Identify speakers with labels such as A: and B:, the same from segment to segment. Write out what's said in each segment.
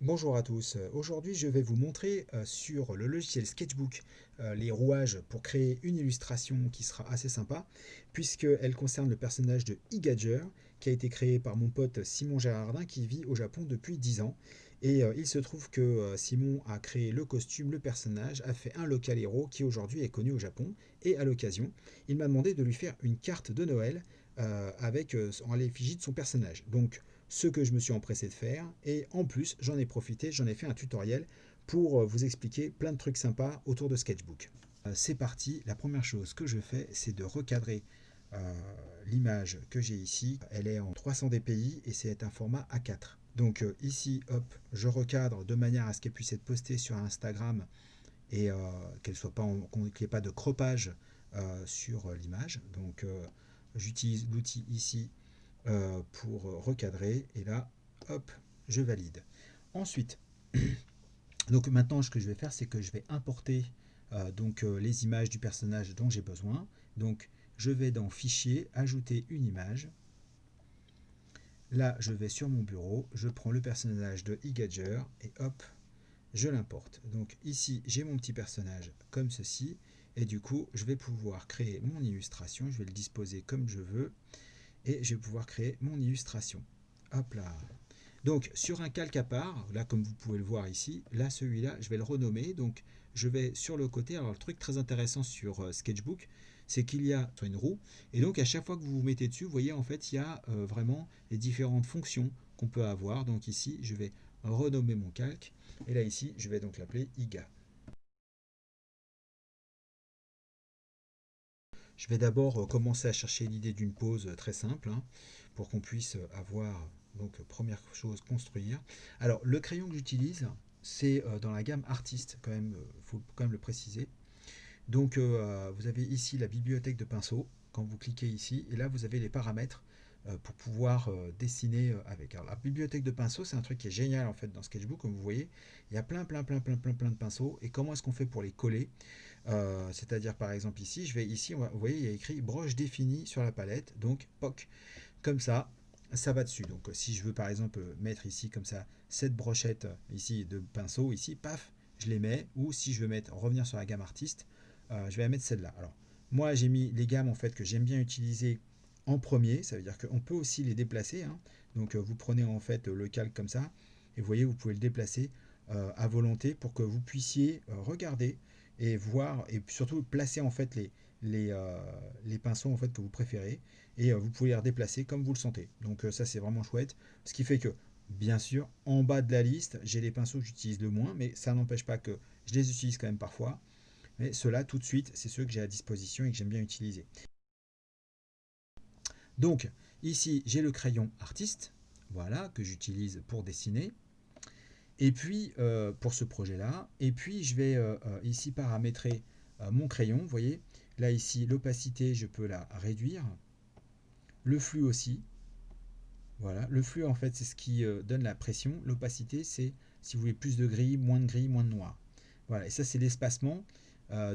A: Bonjour à tous. Aujourd'hui, je vais vous montrer sur le logiciel Sketchbook les rouages pour créer une illustration qui sera assez sympa, puisqu'elle concerne le personnage de E-Gadger, qui a été créé par mon pote Simon Gérardin, qui vit au Japon depuis 10 ans. Et il se trouve que Simon a créé le costume, le personnage, a fait un local héros qui aujourd'hui est connu au Japon. Et à l'occasion, il m'a demandé de lui faire une carte de Noël avec en l'effigie de son personnage. Donc, ce que je me suis empressé de faire, et en plus j'en ai profité, j'en ai fait un tutoriel pour vous expliquer plein de trucs sympas autour de Sketchbook. C'est parti, la première chose que je fais, c'est de recadrer l'image que j'ai ici. Elle est en 300 dpi et c'est un format A4. Donc ici, hop, je recadre de manière à ce qu'elle puisse être postée sur Instagram et qu'elle soit pas qu'il n'y ait pas de croppage sur l'image. Donc j'utilise l'outil ici pour recadrer et là hop je valide. Ensuite, donc maintenant ce que je vais faire, c'est que je vais importer les images du personnage dont j'ai besoin. Donc je vais dans fichier, ajouter une image. Là je vais sur mon bureau, je prends le personnage de E-Gadger et hop je l'importe. Donc ici j'ai mon petit personnage comme ceci et du coup je vais pouvoir créer mon illustration, je vais le disposer comme je veux et je vais pouvoir créer mon illustration. Hop là. Donc sur un calque à part, là comme vous pouvez le voir ici, là celui-là je vais le renommer, donc je vais sur le côté. Alors le truc très intéressant sur Sketchbook, c'est qu'il y a une roue, et donc à chaque fois que vous vous mettez dessus, vous voyez en fait il y a vraiment les différentes fonctions qu'on peut avoir. Donc ici je vais renommer mon calque, et là ici je vais donc l'appeler IGA. Je vais d'abord commencer à chercher l'idée d'une pose très simple, hein, pour qu'on puisse avoir, donc première chose, construire. Alors le crayon que j'utilise, c'est dans la gamme artiste, quand même, faut quand même le préciser. Donc vous avez ici la bibliothèque de pinceaux, quand vous cliquez ici, et là vous avez les paramètres pour pouvoir dessiner avec. Alors la bibliothèque de pinceaux, c'est un truc qui est génial en fait dans Sketchbook, comme vous voyez, il y a plein de pinceaux, et comment est-ce qu'on fait pour les coller? C'est-à-dire par exemple ici, je vais ici, vous voyez, il y a écrit broche définie sur la palette, donc POC, comme ça va dessus. Donc si je veux par exemple mettre ici comme ça cette brochette ici de pinceau, ici, paf, je les mets, ou si je veux mettre, revenir sur la gamme artiste, je vais la mettre celle-là. Alors moi j'ai mis les gammes en fait que j'aime bien utiliser en premier, ça veut dire qu'on peut aussi les déplacer, hein. Donc vous prenez en fait le calque comme ça, et vous voyez, vous pouvez le déplacer à volonté pour que vous puissiez regarder et voir, et surtout placer en fait les pinceaux en fait que vous préférez, et vous pouvez les redéplacer comme vous le sentez. Donc ça c'est vraiment chouette, ce qui fait que bien sûr en bas de la liste j'ai les pinceaux que j'utilise le moins, mais ça n'empêche pas que je les utilise quand même parfois. Mais ceux-là tout de suite c'est ceux que j'ai à disposition et que j'aime bien utiliser. Donc ici j'ai le crayon artiste, voilà, que j'utilise pour dessiner. Et puis pour ce projet là, et puis je vais ici paramétrer mon crayon. Vous voyez là ici l'opacité, je peux la réduire, le flux aussi. Voilà, le flux en fait c'est ce qui donne la pression, l'opacité c'est si vous voulez plus de gris, moins de noir. Voilà, et ça c'est l'espacement.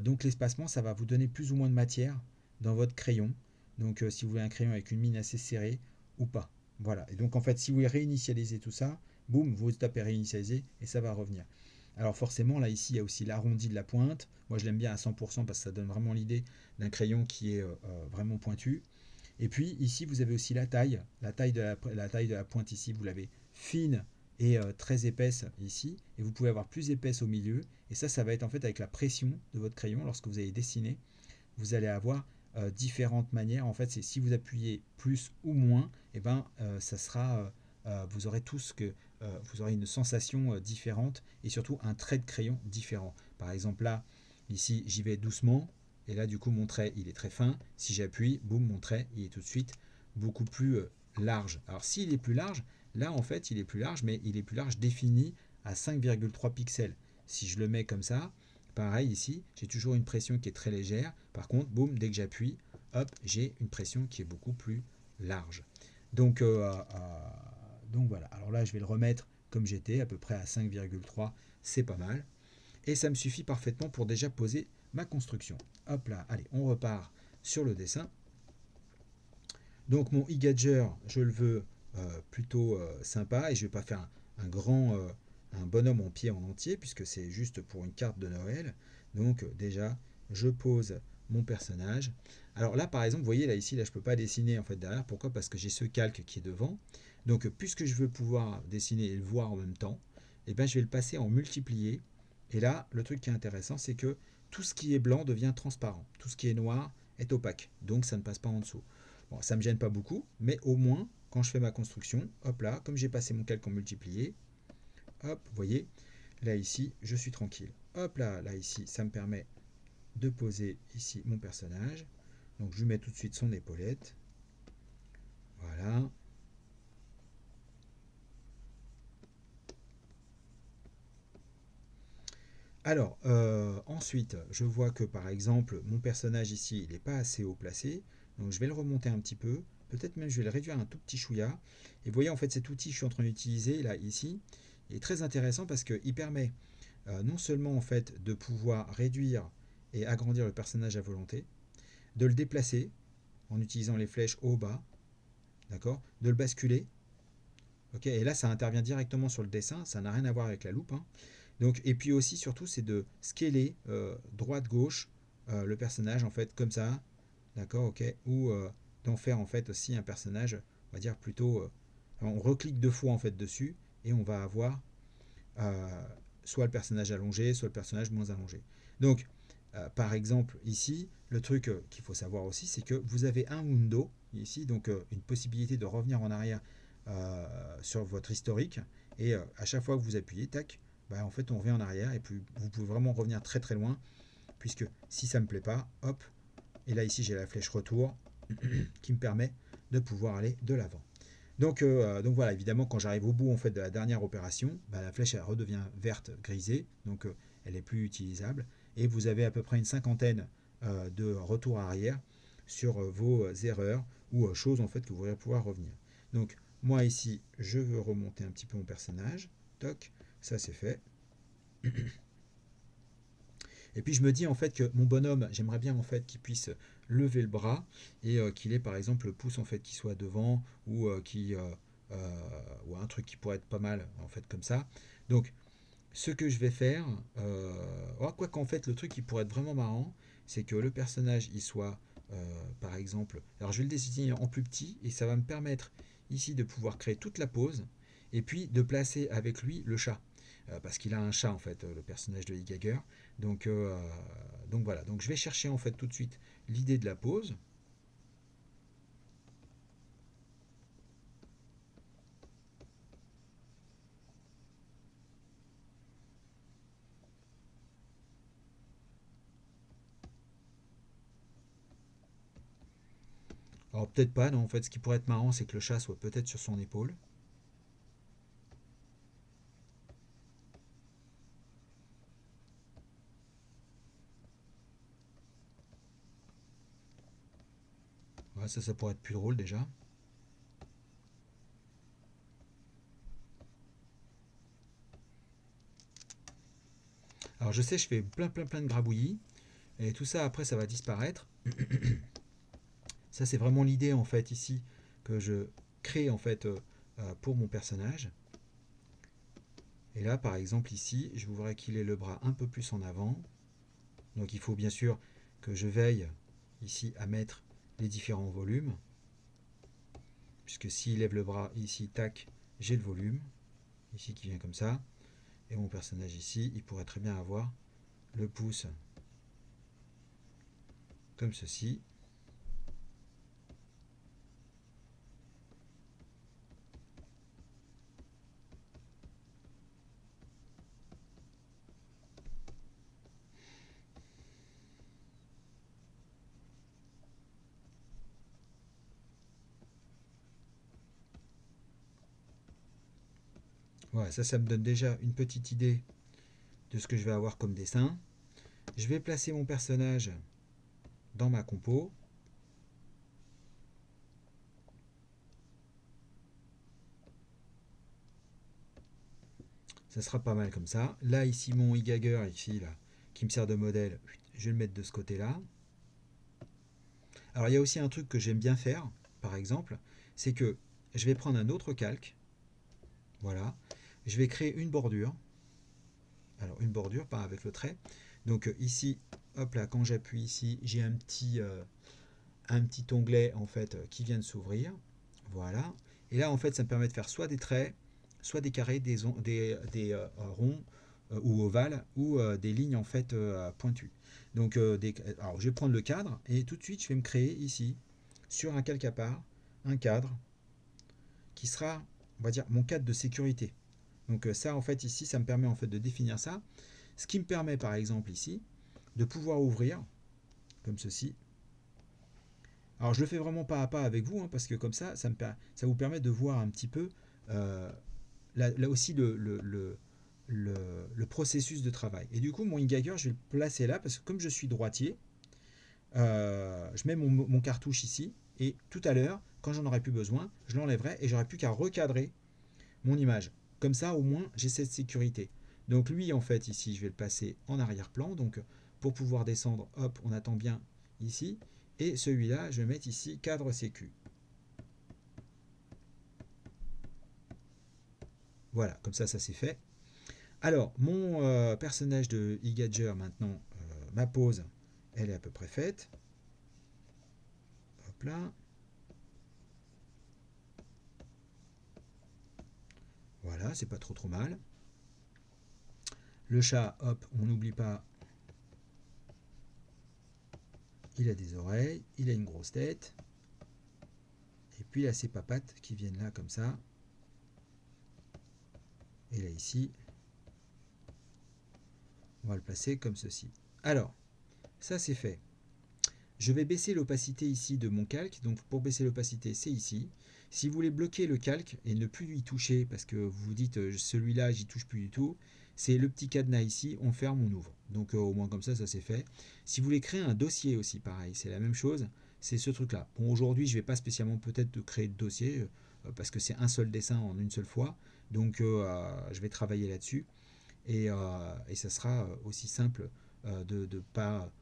A: Donc l'espacement ça va vous donner plus ou moins de matière dans votre crayon. Donc si vous voulez un crayon avec une mine assez serrée ou pas. Voilà, et donc en fait si vous voulez réinitialiser tout ça, boum, vous tapez réinitialiser et ça va revenir. Alors forcément là ici il y a aussi l'arrondi de la pointe. Moi je l'aime bien à 100% parce que ça donne vraiment l'idée d'un crayon qui est vraiment pointu. Et puis ici, vous avez aussi la taille de la pointe ici, vous l'avez fine et très épaisse ici, et vous pouvez avoir plus épaisse au milieu, et ça va être en fait avec la pression de votre crayon lorsque vous allez dessiner, vous allez avoir différentes manières. En fait, c'est si vous appuyez plus ou moins, et ben ça sera, vous aurez vous aurez une sensation différente et surtout un trait de crayon différent. Par exemple là, ici, j'y vais doucement. Et là, du coup, mon trait, il est très fin. Si j'appuie, boum, mon trait, il est tout de suite beaucoup plus large. Alors, s'il est plus large, là, en fait, il est plus large, mais il est plus large défini à 5,3 pixels. Si je le mets comme ça, pareil ici, j'ai toujours une pression qui est très légère. Par contre, boum, dès que j'appuie, hop, j'ai une pression qui est beaucoup plus large. Donc, donc voilà. Alors là, je vais le remettre comme j'étais, à peu près à 5,3. C'est pas mal. Et ça me suffit parfaitement pour déjà poser ma construction. Hop là, allez, on repart sur le dessin. Donc mon e-gadger, je le veux plutôt sympa, et je ne vais pas faire un grand un bonhomme en pied en entier, puisque c'est juste pour une carte de Noël. Donc déjà, je pose mon personnage. Alors là, par exemple, vous voyez, là, ici, là, je ne peux pas dessiner en fait derrière. Pourquoi? Parce que j'ai ce calque qui est devant. Donc, puisque je veux pouvoir dessiner et le voir en même temps, eh ben, je vais le passer en multiplié. Et là, le truc qui est intéressant, c'est que tout ce qui est blanc devient transparent. Tout ce qui est noir est opaque. Donc, ça ne passe pas en dessous. Bon, ça ne me gêne pas beaucoup, mais au moins, quand je fais ma construction, hop là, comme j'ai passé mon calque en multiplié, hop, vous voyez, là ici, je suis tranquille. Hop là, là ici, ça me permet de poser ici mon personnage. Donc je lui mets tout de suite son épaulette. Voilà. Alors, ensuite, je vois que par exemple, mon personnage ici, il n'est pas assez haut placé. Donc je vais le remonter un petit peu. Peut-être même je vais le réduire un tout petit chouïa. Et vous voyez, en fait, cet outil que je suis en train d'utiliser, là, ici, est très intéressant parce qu'il permet non seulement en fait de pouvoir réduire et agrandir le personnage à volonté, de le déplacer en utilisant les flèches haut-bas, d'accord, de le basculer. Ok, et là, ça intervient directement sur le dessin, ça n'a rien à voir avec la loupe, hein. Donc, et puis aussi, surtout, c'est de scaler droite-gauche le personnage, en fait, comme ça, d'accord, ok, ou d'en faire, en fait, aussi un personnage, on va dire plutôt, on reclique deux fois, en fait, dessus, et on va avoir euh, soit le personnage allongé, soit le personnage moins allongé. Donc, par exemple, ici, le truc qu'il faut savoir aussi, c'est que vous avez un window, ici, donc une possibilité de revenir en arrière sur votre historique, et à chaque fois que vous appuyez, tac, bah, en fait, on revient en arrière, et puis vous pouvez vraiment revenir très très loin, puisque si ça ne me plaît pas, hop, et là ici j'ai la flèche retour, qui me permet de pouvoir aller de l'avant. Donc voilà, évidemment, quand j'arrive au bout en fait de la dernière opération, bah, la flèche elle redevient verte grisée, donc elle est plus utilisable. Et vous avez à peu près une cinquantaine de retours arrière sur vos erreurs ou choses en fait que vous pourrez pouvoir revenir. Donc moi ici, je veux remonter un petit peu mon personnage. Toc, ça c'est fait. Et puis je me dis en fait que mon bonhomme, j'aimerais bien en fait qu'il puisse lever le bras et qu'il ait par exemple le pouce en fait qui soit devant ou un truc qui pourrait être pas mal en fait comme ça. Donc ce que je vais faire, quoi qu'en fait le truc qui pourrait être vraiment marrant, c'est que le personnage il soit par exemple, alors je vais le dessiner en plus petit et ça va me permettre ici de pouvoir créer toute la pose et puis de placer avec lui le chat. Parce qu'il a un chat en fait, le personnage de Higager. Donc, euh, donc voilà, donc je vais chercher en fait tout de suite l'idée de la pose. Alors peut-être pas, non, en fait ce qui pourrait être marrant c'est que le chat soit peut-être sur son épaule. Ouais, ça pourrait être plus drôle déjà. Alors je sais, je fais plein de grabouillis, et tout ça après ça va disparaître. Ça c'est vraiment l'idée en fait ici que je crée en fait pour mon personnage. Et là par exemple ici, je voudrais qu'il ait le bras un peu plus en avant. Donc il faut bien sûr que je veille ici à mettre les différents volumes, puisque s'il lève le bras ici, tac, j'ai le volume, ici qui vient comme ça, et mon personnage ici, il pourrait très bien avoir le pouce comme ceci. Voilà, ça me donne déjà une petite idée de ce que je vais avoir comme dessin. Je vais placer mon personnage dans ma compo. Ça sera pas mal comme ça. Là, ici, mon Higager, ici, là, qui me sert de modèle, je vais le mettre de ce côté-là. Alors, il y a aussi un truc que j'aime bien faire, par exemple, c'est que je vais prendre un autre calque, voilà, je vais créer une bordure. Alors une bordure, pas avec le trait. Donc ici, hop là, quand j'appuie ici, j'ai un petit onglet en fait qui vient de s'ouvrir. Voilà. Et là en fait ça me permet de faire soit des traits, soit des carrés, des ronds ou ovales, ou des lignes en fait pointues. Donc alors je vais prendre le cadre et tout de suite je vais me créer ici sur un calque à part un cadre qui sera, on va dire, mon cadre de sécurité. Donc ça en fait ici ça me permet en fait de définir ça, ce qui me permet par exemple ici de pouvoir ouvrir comme ceci. Alors je le fais vraiment pas à pas avec vous, hein, parce que comme ça, ça vous permet de voir un petit peu là aussi le processus de travail. Et du coup, mon Ingagger, je vais le placer là, parce que comme je suis droitier, je mets mon cartouche ici, et tout à l'heure, quand j'en aurai plus besoin, je l'enlèverai et j'aurai plus qu'à recadrer mon image. Comme ça, au moins, j'ai cette sécurité. Donc lui, en fait, ici, je vais le placer en arrière-plan. Donc pour pouvoir descendre, hop, on attend bien ici. Et celui-là, je vais mettre ici cadre sécu. Voilà, comme ça c'est fait. Alors, mon personnage de eGadger, maintenant, ma pose, elle est à peu près faite. Hop là. Voilà, c'est pas trop mal. Le chat, hop, on n'oublie pas, il a des oreilles, il a une grosse tête. Et puis il a ses papates qui viennent là comme ça. Et là ici, on va le placer comme ceci. Alors, ça c'est fait. Je vais baisser l'opacité ici de mon calque. Donc pour baisser l'opacité, c'est ici. Si vous voulez bloquer le calque et ne plus y toucher, parce que vous vous dites celui-là, j'y touche plus du tout, c'est le petit cadenas ici, on ferme, on ouvre. Donc au moins comme ça c'est fait. Si vous voulez créer un dossier aussi, pareil, c'est la même chose, c'est ce truc-là. Bon, aujourd'hui, je ne vais pas spécialement peut-être créer de dossier, parce que c'est un seul dessin en une seule fois. Donc je vais travailler là-dessus. Et ça sera aussi simple de ne pas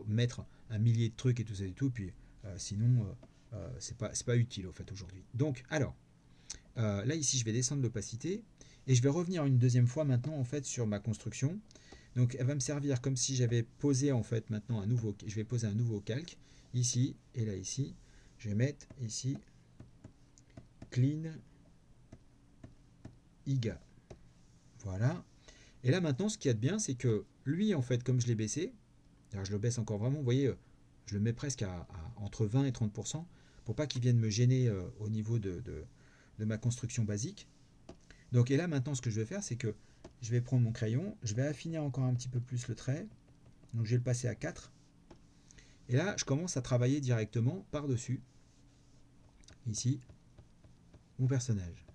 A: mettre un millier de trucs et tout ça et tout, puis sinon c'est pas utile au fait aujourd'hui. Donc alors, là ici je vais descendre l'opacité, et je vais revenir une deuxième fois maintenant en fait sur ma construction. Donc elle va me servir comme si j'avais posé en fait maintenant je vais poser un nouveau calque, ici, et là ici, je vais mettre ici, clean, IGA. Voilà. Et là maintenant, ce qu'il y a de bien, c'est que lui, en fait, comme je l'ai baissé, alors je le baisse encore vraiment, vous voyez, je le mets presque à entre 20 et 30%, pour pas qu'il vienne me gêner au niveau de ma construction basique. Donc, et là maintenant, ce que je vais faire, c'est que je vais prendre mon crayon, je vais affiner encore un petit peu plus le trait, donc je vais le passer à 4. Et là, je commence à travailler directement par-dessus, ici, mon personnage.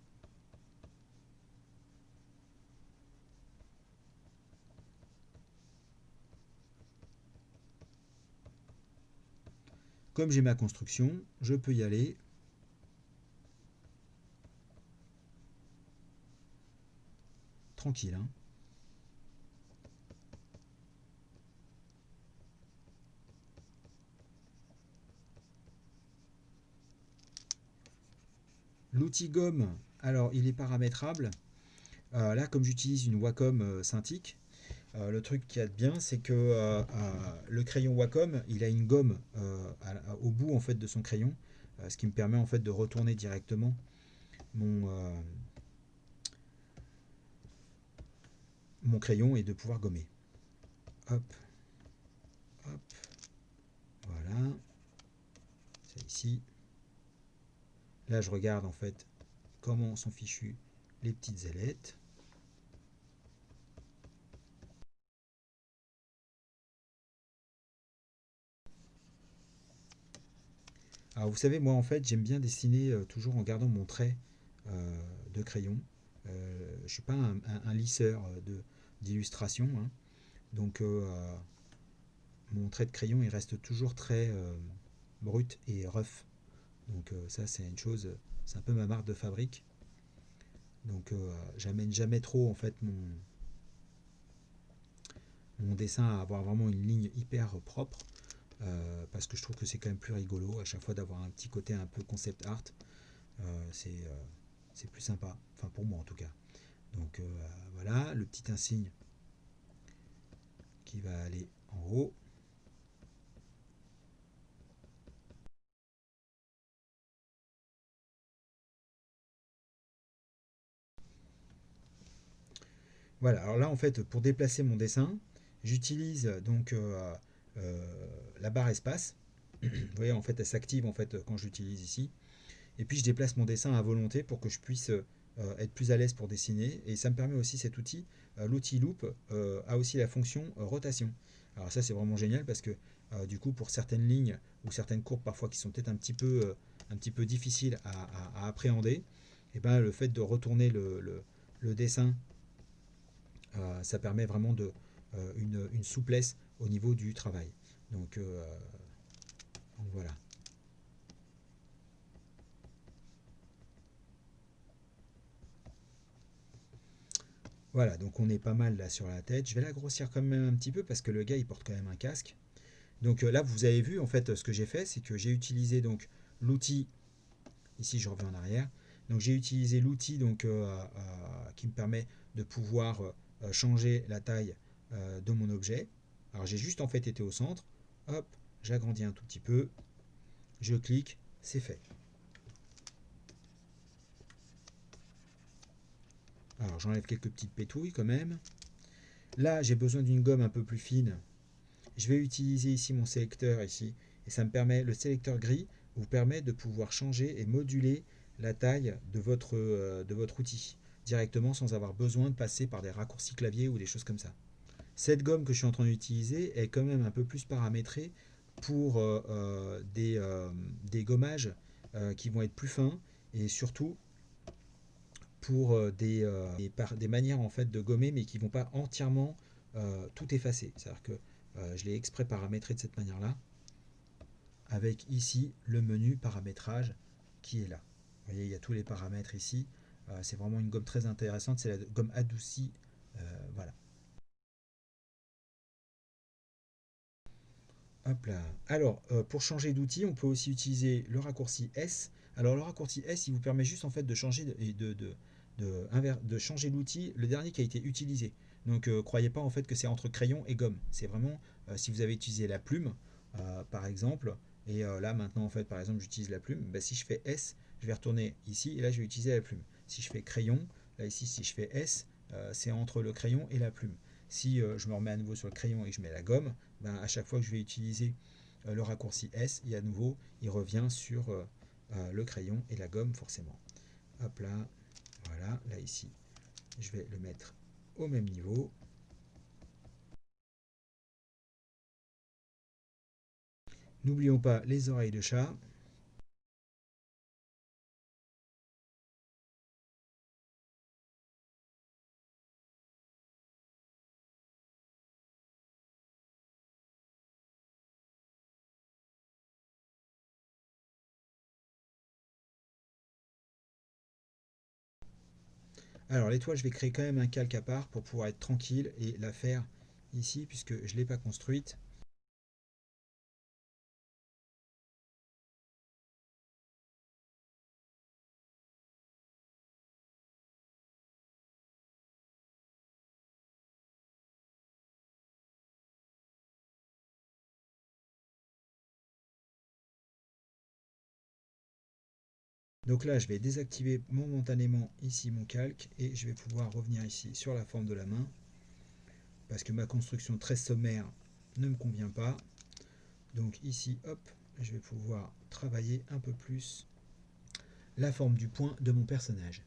A: Comme j'ai ma construction, je peux y aller. Tranquille, hein. L'outil gomme, alors il est paramétrable. Là, comme j'utilise une Wacom Cintiq, le truc qui a de bien, c'est que le crayon Wacom, il a une gomme au bout en fait de son crayon, ce qui me permet en fait de retourner directement mon, mon crayon et de pouvoir gommer. Hop, hop, voilà, c'est ici. Là, je regarde en fait comment sont fichues les petites ailettes. Alors vous savez, moi en fait, j'aime bien dessiner toujours en gardant mon trait de crayon. Je ne suis pas un lisseur d'illustration, hein. Donc mon trait de crayon il reste toujours très brut et rough. Donc ça c'est une chose, c'est un peu ma marque de fabrique. Donc j'amène jamais trop en fait mon dessin à avoir vraiment une ligne hyper propre. Parce que je trouve que c'est quand même plus rigolo à chaque fois d'avoir un petit côté un peu concept art. C'est plus sympa, enfin pour moi en tout cas. Donc voilà, le petit insigne qui va aller en haut. Voilà, alors là en fait pour déplacer mon dessin, j'utilise donc la barre espace. Vous voyez en fait elle s'active en fait quand j'utilise ici. Et puis je déplace mon dessin à volonté pour que je puisse être plus à l'aise pour dessiner. Et ça me permet aussi cet outil, l'outil loop, a aussi la fonction rotation. Alors ça c'est vraiment génial parce que du coup pour certaines lignes ou certaines courbes parfois qui sont peut-être un petit peu difficiles à appréhender, et ben, le fait de retourner le dessin, ça permet vraiment une souplesse au niveau du travail. Donc, donc voilà. Voilà, donc on est pas mal là sur la tête. Je vais la grossir quand même un petit peu parce que le gars il porte quand même un casque. Donc là vous avez vu en fait ce que j'ai fait, c'est que j'ai utilisé donc l'outil, ici je reviens en arrière, donc j'ai utilisé l'outil donc qui me permet de pouvoir changer la taille de mon objet. Alors j'ai juste en fait été au centre, hop, j'agrandis un tout petit peu, je clique, c'est fait. Alors j'enlève quelques petites pétouilles quand même. Là j'ai besoin d'une gomme un peu plus fine. Je vais utiliser ici mon sélecteur ici et ça me permet, le sélecteur gris vous permet de pouvoir changer et moduler la taille de votre outil directement sans avoir besoin de passer par des raccourcis clavier ou des choses comme ça. Cette gomme que je suis en train d'utiliser est quand même un peu plus paramétrée pour des gommages qui vont être plus fins et surtout pour des manières en fait de gommer mais qui ne vont pas entièrement tout effacer. C'est-à-dire que je l'ai exprès paramétré de cette manière-là avec ici le menu paramétrage qui est là. Vous voyez, il y a tous les paramètres ici. C'est vraiment une gomme très intéressante. C'est la gomme adoucie. Voilà. Hop là. Alors, pour changer d'outil, on peut aussi utiliser le raccourci S. Alors, le raccourci S, il vous permet juste en fait de changer de changer l'outil, le dernier qui a été utilisé. Donc, croyez pas en fait que c'est entre crayon et gomme. C'est vraiment si vous avez utilisé la plume, par exemple, et là maintenant en fait, par exemple, j'utilise la plume. Bah, si je fais S, je vais retourner ici et là je vais utiliser la plume. Si je fais crayon, là ici, si je fais S, c'est entre le crayon et la plume. Si je me remets à nouveau sur le crayon et que je mets la gomme, ben, à chaque fois que je vais utiliser le raccourci S, et à nouveau, il revient sur le crayon et la gomme forcément. Hop là, voilà, là ici, je vais le mettre au même niveau. N'oublions pas les oreilles de chat. Alors l'étoile, je vais créer quand même un calque à part pour pouvoir être tranquille et la faire ici puisque je ne l'ai pas construite. Donc là, je vais désactiver momentanément ici mon calque et je vais pouvoir revenir ici sur la forme de la main parce que ma construction très sommaire ne me convient pas. Donc ici, hop, je vais pouvoir travailler un peu plus la forme du point de mon personnage.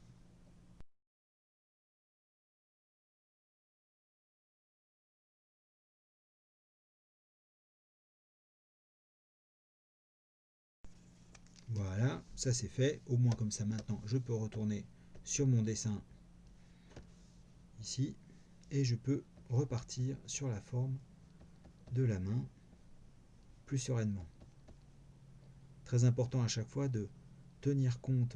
A: Voilà, ça c'est fait. Au moins comme ça maintenant, je peux retourner sur mon dessin ici et je peux repartir sur la forme de la main plus sereinement. Très important à chaque fois de tenir compte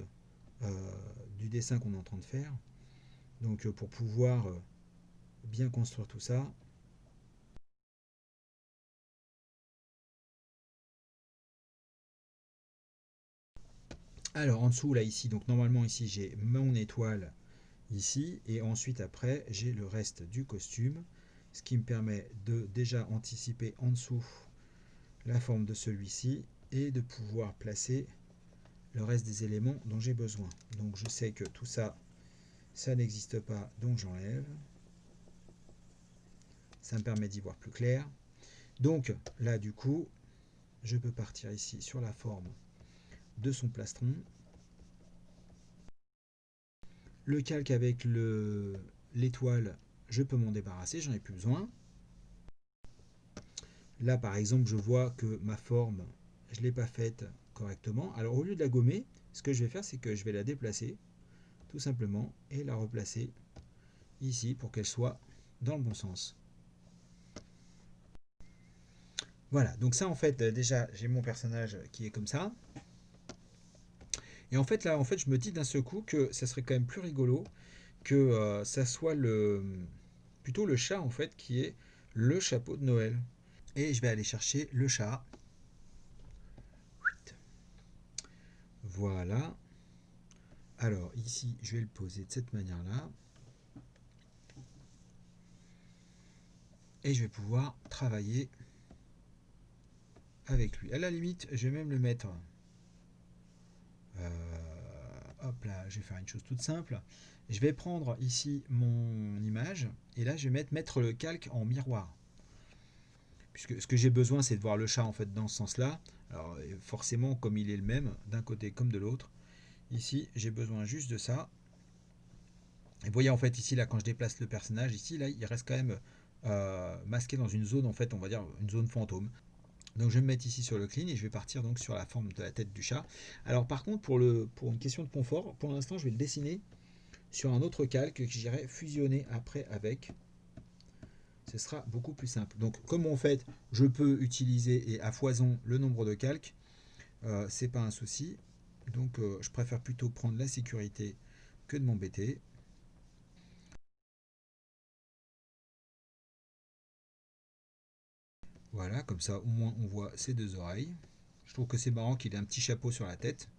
A: du dessin qu'on est en train de faire. Donc pour pouvoir bien construire tout ça. Alors en dessous là ici, donc normalement ici j'ai mon étoile ici, et ensuite après j'ai le reste du costume, ce qui me permet de déjà anticiper en dessous la forme de celui-ci et de pouvoir placer le reste des éléments dont j'ai besoin. Donc je sais que tout ça, ça n'existe pas, donc j'enlève. Ça me permet d'y voir plus clair. Donc là du coup, je peux partir ici sur la forme de son plastron. Le calque avec l'étoile, je peux m'en débarrasser, j'en ai plus besoin. Là par exemple, je vois que ma forme, je ne l'ai pas faite correctement. Alors au lieu de la gommer, ce que je vais faire, c'est que je vais la déplacer, tout simplement, et la replacer ici pour qu'elle soit dans le bon sens. Voilà, donc ça en fait, déjà j'ai mon personnage qui est comme ça. Et en fait là, je me dis d'un seul coup que ça serait quand même plus rigolo que ça soit plutôt le chat en fait qui est le chapeau de Noël. Et je vais aller chercher le chat. Voilà. Alors ici, je vais le poser de cette manière-là. Et je vais pouvoir travailler avec lui. À la limite, je vais même le mettre. Hop là, je vais faire une chose toute simple. Je vais prendre ici mon image. Et là, je vais mettre le calque en miroir. Puisque ce que j'ai besoin, c'est de voir le chat en fait dans ce sens-là. Alors forcément, comme il est le même, d'un côté comme de l'autre. Ici, j'ai besoin juste de ça. Et vous voyez en fait ici là quand je déplace le personnage ici là il reste quand même masqué dans une zone en fait on va dire une zone fantôme. Donc je vais me mettre ici sur le clean et je vais partir donc sur la forme de la tête du chat. Alors par contre pour une question de confort, pour l'instant je vais le dessiner sur un autre calque que j'irai fusionner après avec. Ce sera beaucoup plus simple. Donc comme en fait je peux utiliser et à foison le nombre de calques, c'est pas un souci. Donc je préfère plutôt prendre la sécurité que de m'embêter. Voilà, comme ça au moins on voit ses deux oreilles. Je trouve que c'est marrant qu'il ait un petit chapeau sur la tête.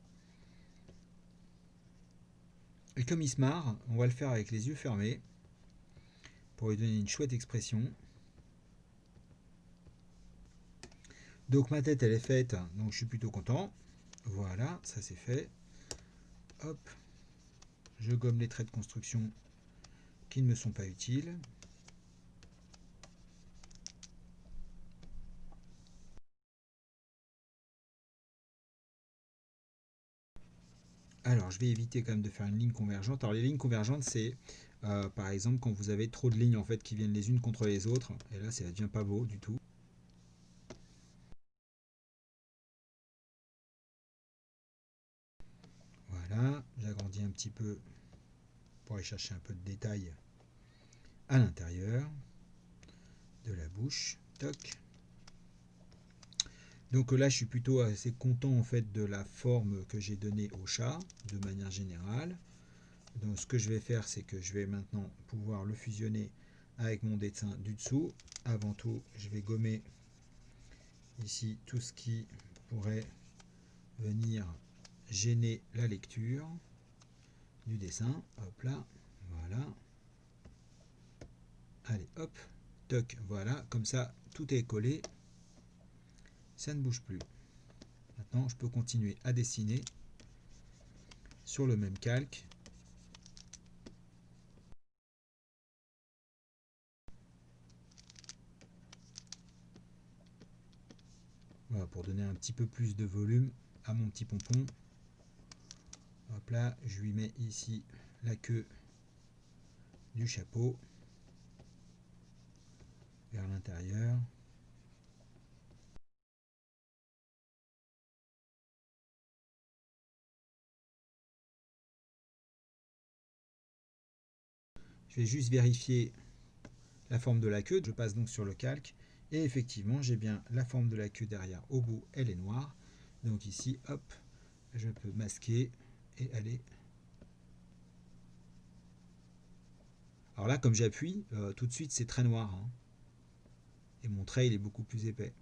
A: Et comme il se marre, on va le faire avec les yeux fermés pour lui donner une chouette expression. Donc ma tête elle est faite, donc je suis plutôt content. Voilà, ça c'est fait. Hop, je gomme les traits de construction qui ne me sont pas utiles. Alors je vais éviter quand même de faire une ligne convergente. Alors les lignes convergentes c'est par exemple quand vous avez trop de lignes en fait qui viennent les unes contre les autres. Et là ça ne devient pas beau du tout. Voilà, j'agrandis un petit peu pour aller chercher un peu de détails à l'intérieur de la bouche. Toc. Donc là, je suis plutôt assez content en fait de la forme que j'ai donnée au chat, de manière générale. Donc ce que je vais faire, c'est que je vais maintenant pouvoir le fusionner avec mon dessin du dessous. Avant tout, je vais gommer ici tout ce qui pourrait venir gêner la lecture du dessin. Hop là, voilà. Allez, hop, toc, voilà, comme ça, tout est collé. Ça ne bouge plus. Maintenant, je peux continuer à dessiner sur le même calque. Voilà, pour donner un petit peu plus de volume à mon petit pompon. Hop là, je lui mets ici la queue du chapeau vers l'intérieur. Je vais juste vérifier la forme de la queue. Je passe donc sur le calque. Et effectivement, j'ai bien la forme de la queue derrière. Au bout, elle est noire. Donc ici, hop, je peux masquer et aller. Alors là, comme j'appuie, tout de suite, c'est très noir. Hein. Et mon trait, il est beaucoup plus épais.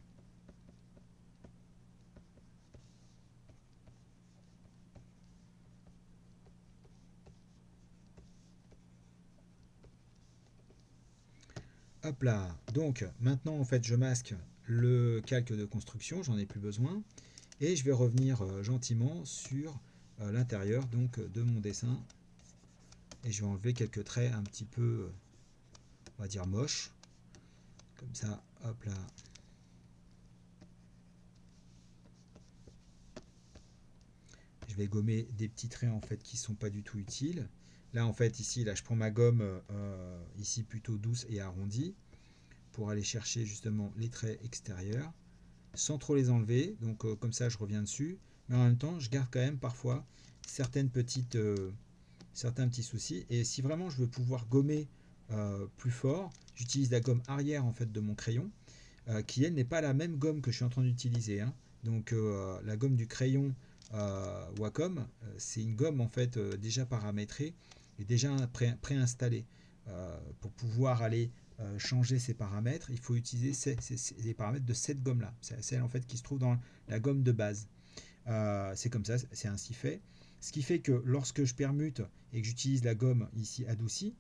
A: Hop là. Donc maintenant en fait je masque le calque de construction, j'en ai plus besoin. Et je vais revenir gentiment sur l'intérieur donc de mon dessin. Et je vais enlever quelques traits un petit peu, on va dire moches. Comme ça, hop là. Je vais gommer des petits traits en fait qui sont pas du tout utiles. Là en fait ici là je prends ma gomme ici plutôt douce et arrondie pour aller chercher justement les traits extérieurs sans trop les enlever. Donc comme ça je reviens dessus, mais en même temps je garde quand même parfois certains petits soucis. Et si vraiment je veux pouvoir gommer plus fort, j'utilise la gomme arrière en fait de mon crayon qui elle n'est pas la même gomme que je suis en train d'utiliser, hein. Donc la gomme du crayon Wacom, c'est une gomme en fait déjà paramétrée et déjà préinstallée. Pour pouvoir aller changer ces paramètres, il faut utiliser les paramètres de cette gomme là. C'est celle en fait qui se trouve dans la gomme de base. C'est comme ça, c'est ainsi fait. Ce qui fait que lorsque je permute et que j'utilise la gomme ici adoucie,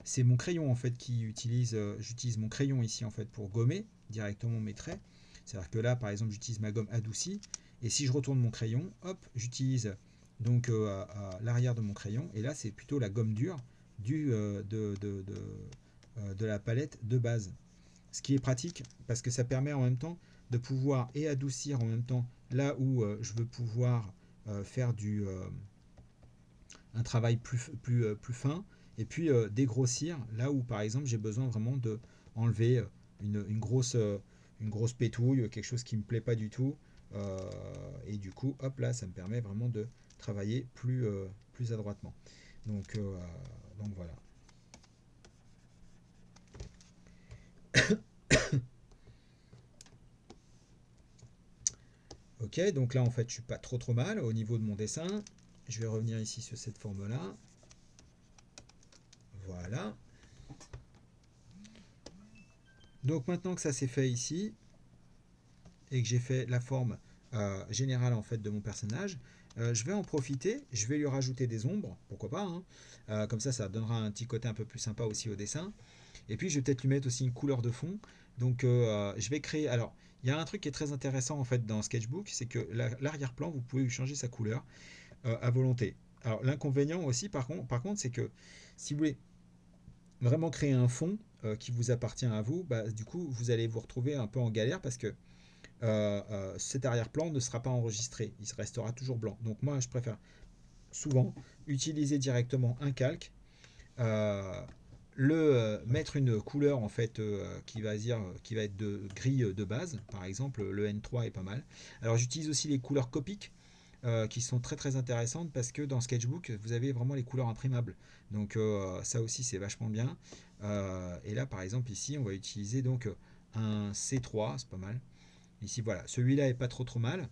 A: c'est mon crayon en fait qui utilise, j'utilise mon crayon ici en fait pour gommer directement mes traits. C'est-à-dire que là par exemple j'utilise ma gomme adoucie et si je retourne mon crayon, hop, j'utilise donc l'arrière de mon crayon et là c'est plutôt la gomme dure de la palette de base. Ce qui est pratique parce que ça permet en même temps de pouvoir et adoucir en même temps là où je veux pouvoir faire un travail plus fin et puis dégrossir là où par exemple j'ai besoin vraiment de enlever une grosse pétouille, quelque chose qui me plaît pas du tout et du coup hop là ça me permet vraiment de travailler plus adroitement. Donc voilà. Ok, donc là en fait je suis pas trop mal au niveau de mon dessin. Je vais revenir ici sur cette forme là. Voilà. Donc maintenant que ça s'est fait ici et que j'ai fait la forme générale en fait de mon personnage, je vais en profiter, je vais lui rajouter des ombres, pourquoi pas, hein. Comme ça donnera un petit côté un peu plus sympa aussi au dessin. Et puis je vais peut-être lui mettre aussi une couleur de fond. Donc je vais créer. Alors il y a un truc qui est très intéressant en fait dans Sketchbook, c'est que l'arrière-plan vous pouvez lui changer sa couleur à volonté. Alors l'inconvénient aussi par contre c'est que si vous voulez vraiment créer un fond qui vous appartient à vous, bah, du coup vous allez vous retrouver un peu en galère parce que cet arrière-plan ne sera pas enregistré, il restera toujours blanc. Donc moi je préfère souvent utiliser directement un calque, mettre une couleur en fait qui va être de gris de base, par exemple le N3 est pas mal. Alors j'utilise aussi les couleurs copiques qui sont très intéressantes parce que dans Sketchbook vous avez vraiment les couleurs imprimables, donc ça aussi c'est vachement bien. Et là par exemple ici on va utiliser donc un C3, c'est pas mal. Ici voilà, celui-là est pas trop mal,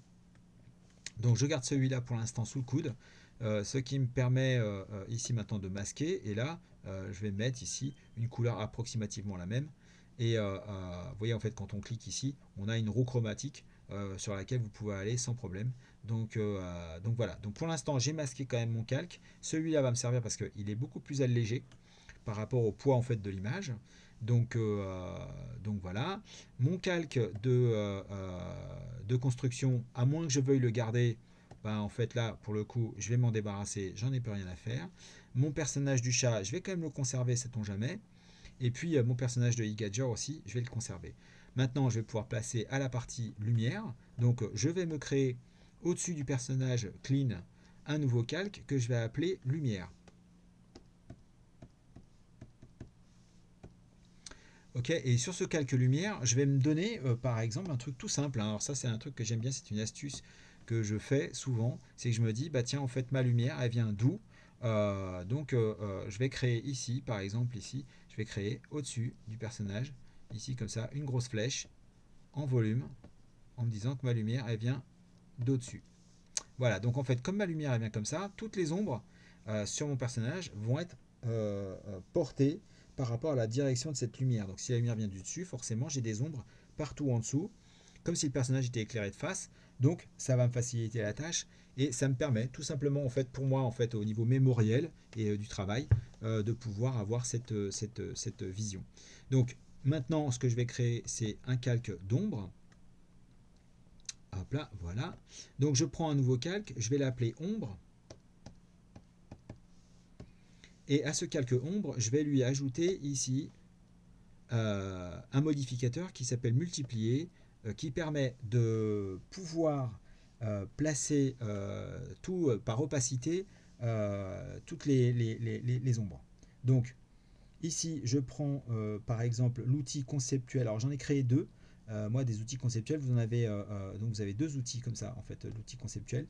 A: donc je garde celui-là pour l'instant sous le coude, ce qui me permet ici maintenant de masquer. Et là je vais mettre ici une couleur approximativement la même. Et vous voyez en fait quand on clique ici, on a une roue chromatique sur laquelle vous pouvez aller sans problème. Donc voilà, donc pour l'instant j'ai masqué quand même mon calque. Celui-là va me servir parce qu'il est beaucoup plus allégé par rapport au poids en fait de l'image. Donc voilà, mon calque de construction, à moins que je veuille le garder, ben en fait là pour le coup je vais m'en débarrasser, j'en ai plus rien à faire. Mon personnage du chat, je vais quand même le conserver, sait-on jamais. Et puis mon personnage de e-Gadger aussi, je vais le conserver. Maintenant je vais pouvoir placer à la partie lumière, donc je vais me créer au-dessus du personnage clean un nouveau calque que je vais appeler lumière. Ok, et sur ce calque lumière, je vais me donner par exemple un truc tout simple, hein. Alors ça c'est un truc que j'aime bien, c'est une astuce que je fais souvent, c'est que je me dis bah tiens en fait ma lumière elle vient d'où. Je vais créer ici par exemple ici, je vais créer au-dessus du personnage ici comme ça une grosse flèche en volume en me disant que ma lumière elle vient d'au-dessus. Voilà, donc en fait comme ma lumière elle vient comme ça, toutes les ombres sur mon personnage vont être portées par rapport à la direction de cette lumière. Donc si la lumière vient du dessus, forcément j'ai des ombres partout en dessous, comme si le personnage était éclairé de face. Donc ça va me faciliter la tâche et ça me permet tout simplement en fait pour moi en fait au niveau mémoriel et du travail de pouvoir avoir cette vision. Donc Maintenant, ce que je vais créer, c'est un calque d'ombre. Hop là, voilà. Donc je prends un nouveau calque, je vais l'appeler ombre. Et à ce calque ombre, je vais lui ajouter ici un modificateur qui s'appelle multiplier, qui permet de pouvoir placer tout par opacité toutes les ombres. Donc ici, je prends par exemple l'outil conceptuel. Alors j'en ai créé deux. Moi, des outils conceptuels, vous en avez donc vous avez deux outils comme ça en fait, l'outil conceptuel.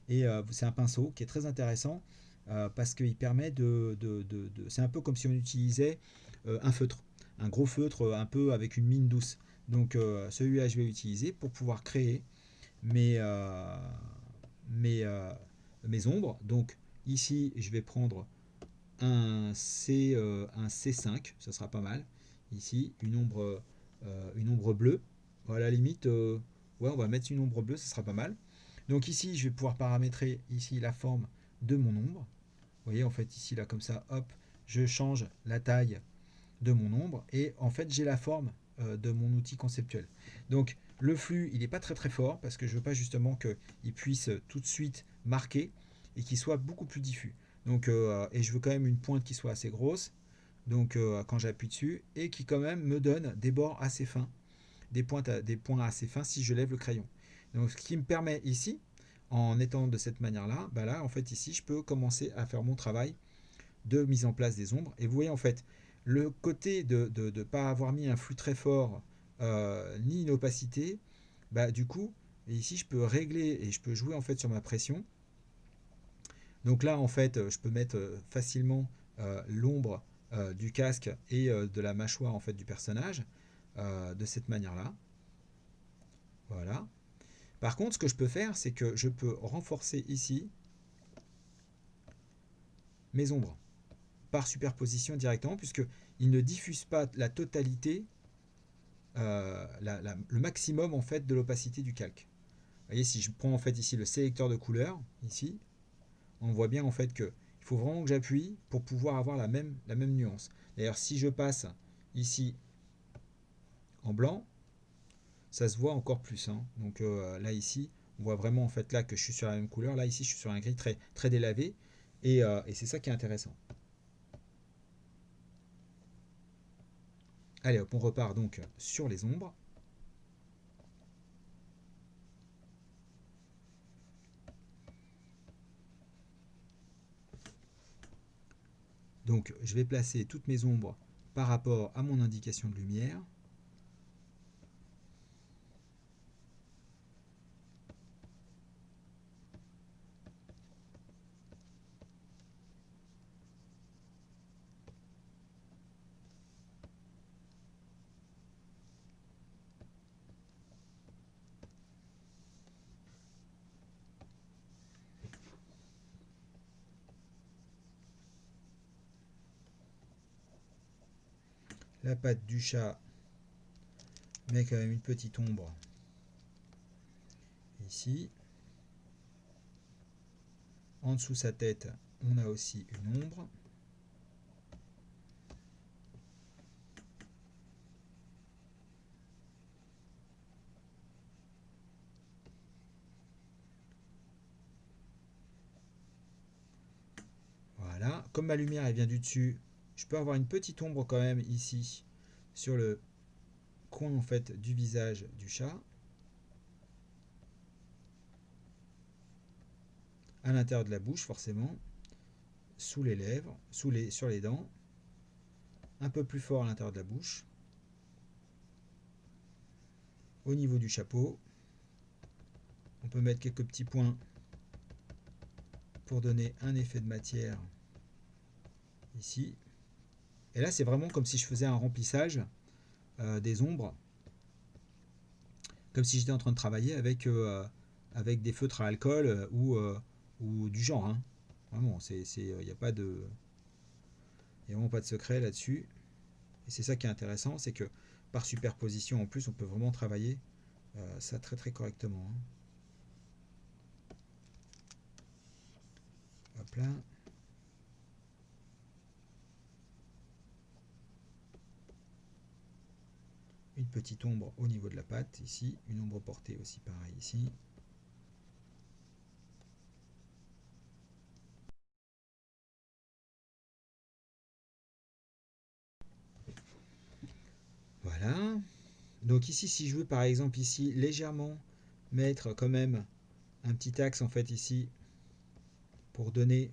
A: Et c'est un pinceau qui est très intéressant parce qu'il permet c'est un peu comme si on utilisait un feutre, un gros feutre un peu avec une mine douce. Donc celui-là, je vais l'utiliser pour pouvoir créer mes, euh, mes, euh, mes ombres. Donc ici, je vais prendre un C5, ça sera pas mal. Ici, une ombre bleue. Bon, à la limite, ouais, on va mettre une ombre bleue, ça sera pas mal. Donc ici, je vais pouvoir paramétrer ici la forme de mon ombre. Vous voyez, en fait, ici, là, comme ça, hop, je change la taille de mon ombre et en fait, j'ai la forme de mon outil conceptuel. Donc, le flux, il n'est pas très très fort parce que je veux pas justement qu'il puisse tout de suite marquer et qu'il soit beaucoup plus diffus. Donc, et je veux quand même une pointe qui soit assez grosse. Donc, quand j'appuie dessus et qui quand même me donne des bords assez fins, des points assez fins si je lève le crayon. Donc, ce qui me permet ici, en étant de cette manière-là, bah là, en fait, ici, je peux commencer à faire mon travail de mise en place des ombres. Et vous voyez, en fait, le côté de ne pas avoir mis un flux très fort ni une opacité, bah, du coup, ici, je peux régler et je peux jouer en fait sur ma pression. Donc là, en fait, je peux mettre facilement l'ombre du casque et de la mâchoire en fait du personnage de cette manière-là. Voilà. Par contre, ce que je peux faire, c'est que je peux renforcer ici mes ombres par superposition directement, puisqu'il ne diffuse pas la totalité, le maximum en fait de l'opacité du calque. Vous voyez, si je prends en fait ici le sélecteur de couleurs, ici, on voit bien en fait que il faut vraiment que j'appuie pour pouvoir avoir la même nuance. D'ailleurs, si je passe ici en blanc, ça se voit encore plus. Hein. Donc là ici, on voit vraiment en fait là que je suis sur la même couleur. Là ici, je suis sur un gris très, très délavé. Et c'est ça qui est intéressant. Allez hop, on repart donc sur les ombres. Donc je vais placer toutes mes ombres par rapport à mon indication de lumière. La patte du chat met quand même une petite ombre ici. En dessous sa tête, on a aussi une ombre. Voilà, comme ma lumière elle vient du dessus, je peux avoir une petite ombre quand même ici sur le coin en fait du visage du chat. À l'intérieur de la bouche forcément, sous les lèvres, sur les dents, un peu plus fort à l'intérieur de la bouche. Au niveau du chapeau, on peut mettre quelques petits points pour donner un effet de matière ici. Et là c'est vraiment comme si je faisais un remplissage des ombres, comme si j'étais en train de travailler avec des feutres à alcool ou du genre. Hein. Vraiment, il n'y a pas de, y a vraiment pas de secret là-dessus. Et c'est ça qui est intéressant, c'est que par superposition en plus, on peut vraiment travailler ça très très correctement. Hein. Hop là. toute petite ombre au niveau de la patte, ici, une ombre portée aussi pareil ici. Voilà. Donc ici, si je veux par exemple ici légèrement mettre quand même un petit axe en fait ici pour donner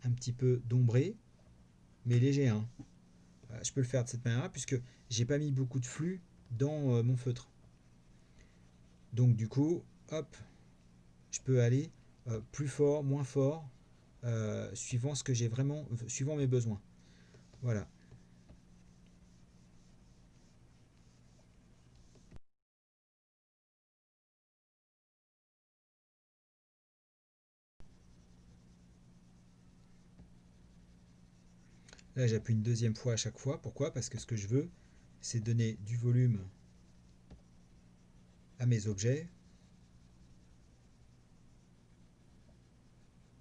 A: un petit peu d'ombré, mais léger, hein. Je peux le faire de cette manière-là puisque j'ai pas mis beaucoup de flux dans mon feutre. Donc du coup, hop, je peux aller plus fort, moins fort, suivant ce que j'ai vraiment, suivant mes besoins. Voilà. Là, j'appuie une deuxième fois à chaque fois. Pourquoi? Parce que ce que je veux, c'est donner du volume à mes objets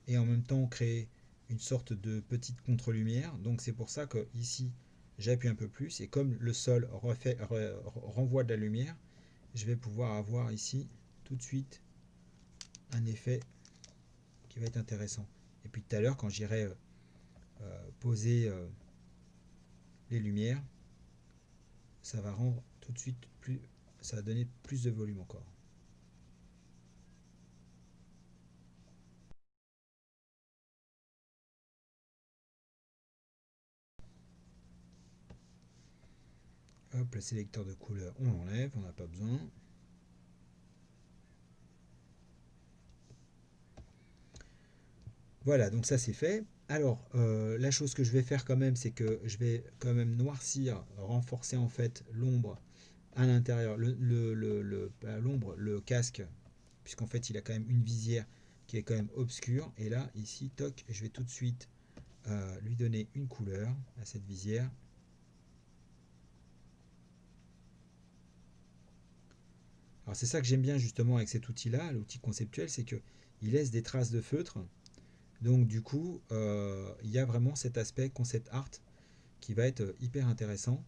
A: et en même temps créer une sorte de petite contre-lumière. Donc c'est pour ça que ici, j'appuie un peu plus et comme le sol renvoie de la lumière, je vais pouvoir avoir ici tout de suite un effet qui va être intéressant. Et puis tout à l'heure, quand j'irai poser les lumières, ça va rendre tout de suite plus, ça va donner plus de volume encore. Hop, le sélecteur de couleurs, on l'enlève, on n'a pas besoin. Voilà, donc ça c'est fait. Alors, la chose que je vais faire quand même, c'est que je vais quand même noircir, renforcer en fait l'ombre à l'intérieur, l'ombre, le casque, puisqu'en fait il a quand même une visière qui est quand même obscure. Et là, ici, toc, je vais tout de suite lui donner une couleur à cette visière. Alors c'est ça que j'aime bien justement avec cet outil-là, l'outil conceptuel, c'est qu'il laisse des traces de feutre. Donc du coup, il y a vraiment cet aspect concept art qui va être hyper intéressant,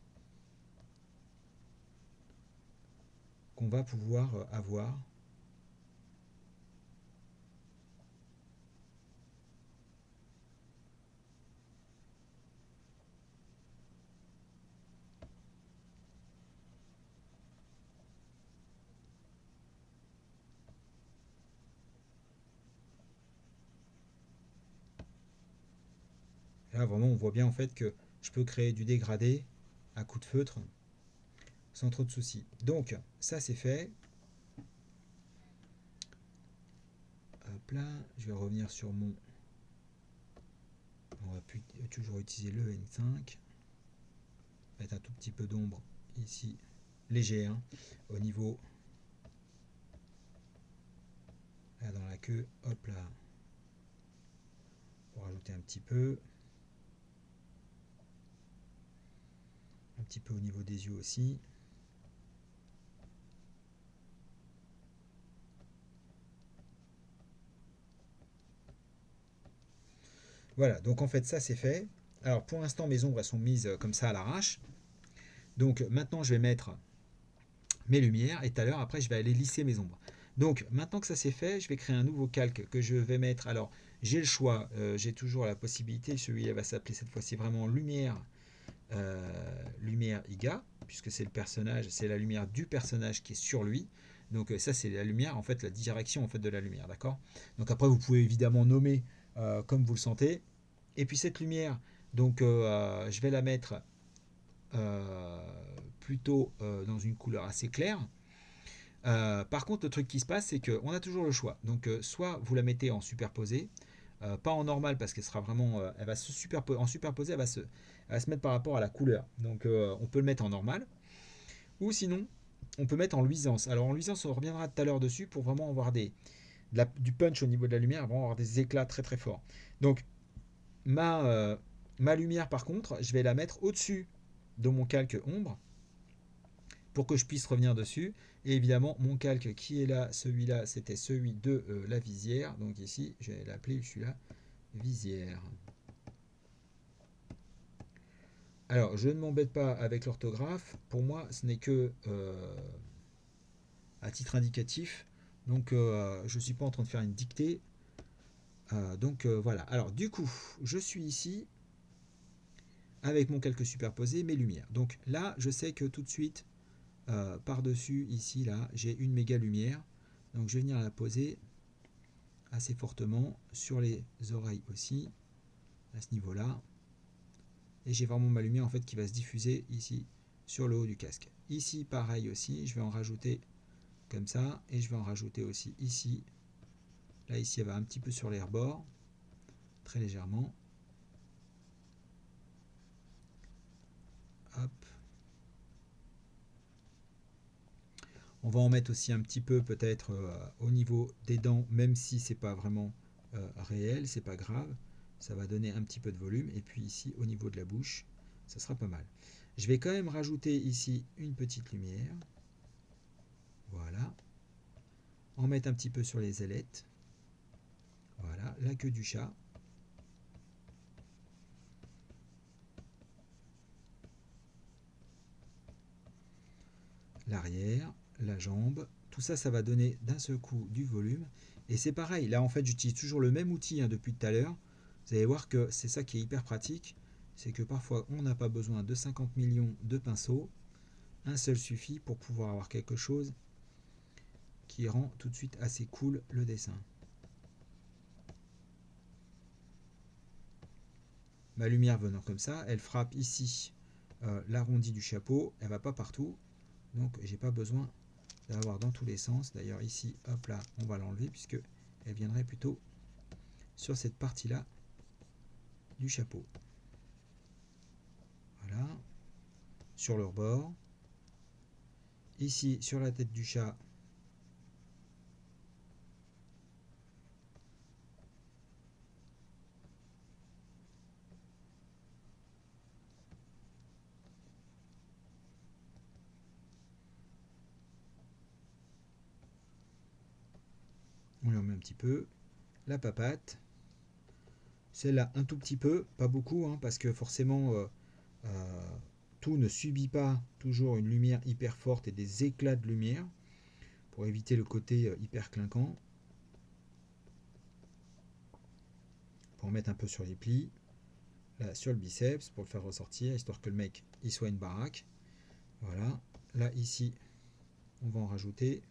A: qu'on va pouvoir avoir. Là vraiment on voit bien en fait que je peux créer du dégradé à coup de feutre sans trop de soucis. Donc ça c'est fait. Hop là, je vais revenir sur mon... On va toujours utiliser le N5. Mettre un tout petit peu d'ombre ici, léger, hein, au niveau là dans la queue. Hop là, pour rajouter un petit peu au niveau des yeux aussi. Voilà, donc en fait ça c'est fait. Alors pour l'instant mes ombres elles sont mises comme ça à l'arrache. Donc maintenant je vais mettre mes lumières et tout à l'heure après je vais aller lisser mes ombres. Donc maintenant que ça c'est fait, je vais créer un nouveau calque que je vais mettre. Alors j'ai le choix, j'ai toujours la possibilité, celui-là va s'appeler cette fois-ci vraiment lumière, lumière IGA, puisque c'est le personnage, c'est la lumière du personnage qui est sur lui. Donc ça c'est la lumière, en fait la direction en fait de la lumière, d'accord. Donc après vous pouvez évidemment nommer comme vous le sentez. Et puis cette lumière, donc je vais la mettre euh, plutôt dans une couleur assez claire. Par contre, le truc qui se passe, c'est qu'on a toujours le choix. Donc, soit vous la mettez en superposé, pas en normal parce qu'elle sera vraiment, elle va se superposer. En superposé, elle va se mettre par rapport à la couleur. Donc, on peut le mettre en normal, ou sinon, on peut mettre en luisance. Alors, en luisance, on reviendra tout à l'heure dessus pour vraiment avoir du punch au niveau de la lumière, vraiment avoir des éclats très très forts. Donc, ma lumière, par contre, je vais la mettre au-dessus de mon calque ombre pour que je puisse revenir dessus. Et évidemment, mon calque qui est là, celui-là, c'était celui de la visière. Donc ici, je vais l'appeler celui-là visière. Alors, je ne m'embête pas avec l'orthographe. Pour moi, ce n'est que à titre indicatif. Donc, je ne suis pas en train de faire une dictée. Donc, voilà. Alors, du coup, je suis ici avec mon calque superposé, mes lumières. Donc là, je sais que tout de suite, par-dessus, ici, là, j'ai une méga lumière. Donc, je vais venir la poser assez fortement sur les oreilles aussi, à ce niveau-là. Et j'ai vraiment ma lumière en fait qui va se diffuser ici sur le haut du casque. Ici pareil aussi, je vais en rajouter comme ça et je vais en rajouter aussi ici. Là ici elle va un petit peu sur les rebords, très légèrement. Hop. On va en mettre aussi un petit peu peut-être au niveau des dents, même si c'est pas vraiment réel, c'est pas grave. Ça va donner un petit peu de volume. Et puis ici au niveau de la bouche, ça sera pas mal. Je vais quand même rajouter ici une petite lumière. Voilà. En mettre un petit peu sur les ailettes. Voilà, la queue du chat. L'arrière, la jambe. Tout ça, ça va donner d'un seul coup du volume. Et c'est pareil, là en fait j'utilise toujours le même outil depuis tout à l'heure. Vous allez voir que c'est ça qui est hyper pratique. C'est que parfois on n'a pas besoin de 50 millions de pinceaux. Un seul suffit pour pouvoir avoir quelque chose qui rend tout de suite assez cool le dessin. Ma lumière venant comme ça, elle frappe ici l'arrondi du chapeau. Elle ne va pas partout. Donc j'ai pas besoin d'avoir dans tous les sens. D'ailleurs ici, hop là, on va l'enlever puisque elle viendrait plutôt sur cette partie-là du chapeau. Voilà. Sur le rebord. Ici, sur la tête du chat. On lui en met un petit peu. La papate. Celle-là, un tout petit peu, pas beaucoup, parce que forcément, tout ne subit pas toujours une lumière hyper forte et des éclats de lumière, pour éviter le côté hyper clinquant. Pour en mettre un peu sur les plis. Là, sur le biceps, pour le faire ressortir, histoire que le mec, il soit une baraque. Voilà. Là, ici, on va en rajouter.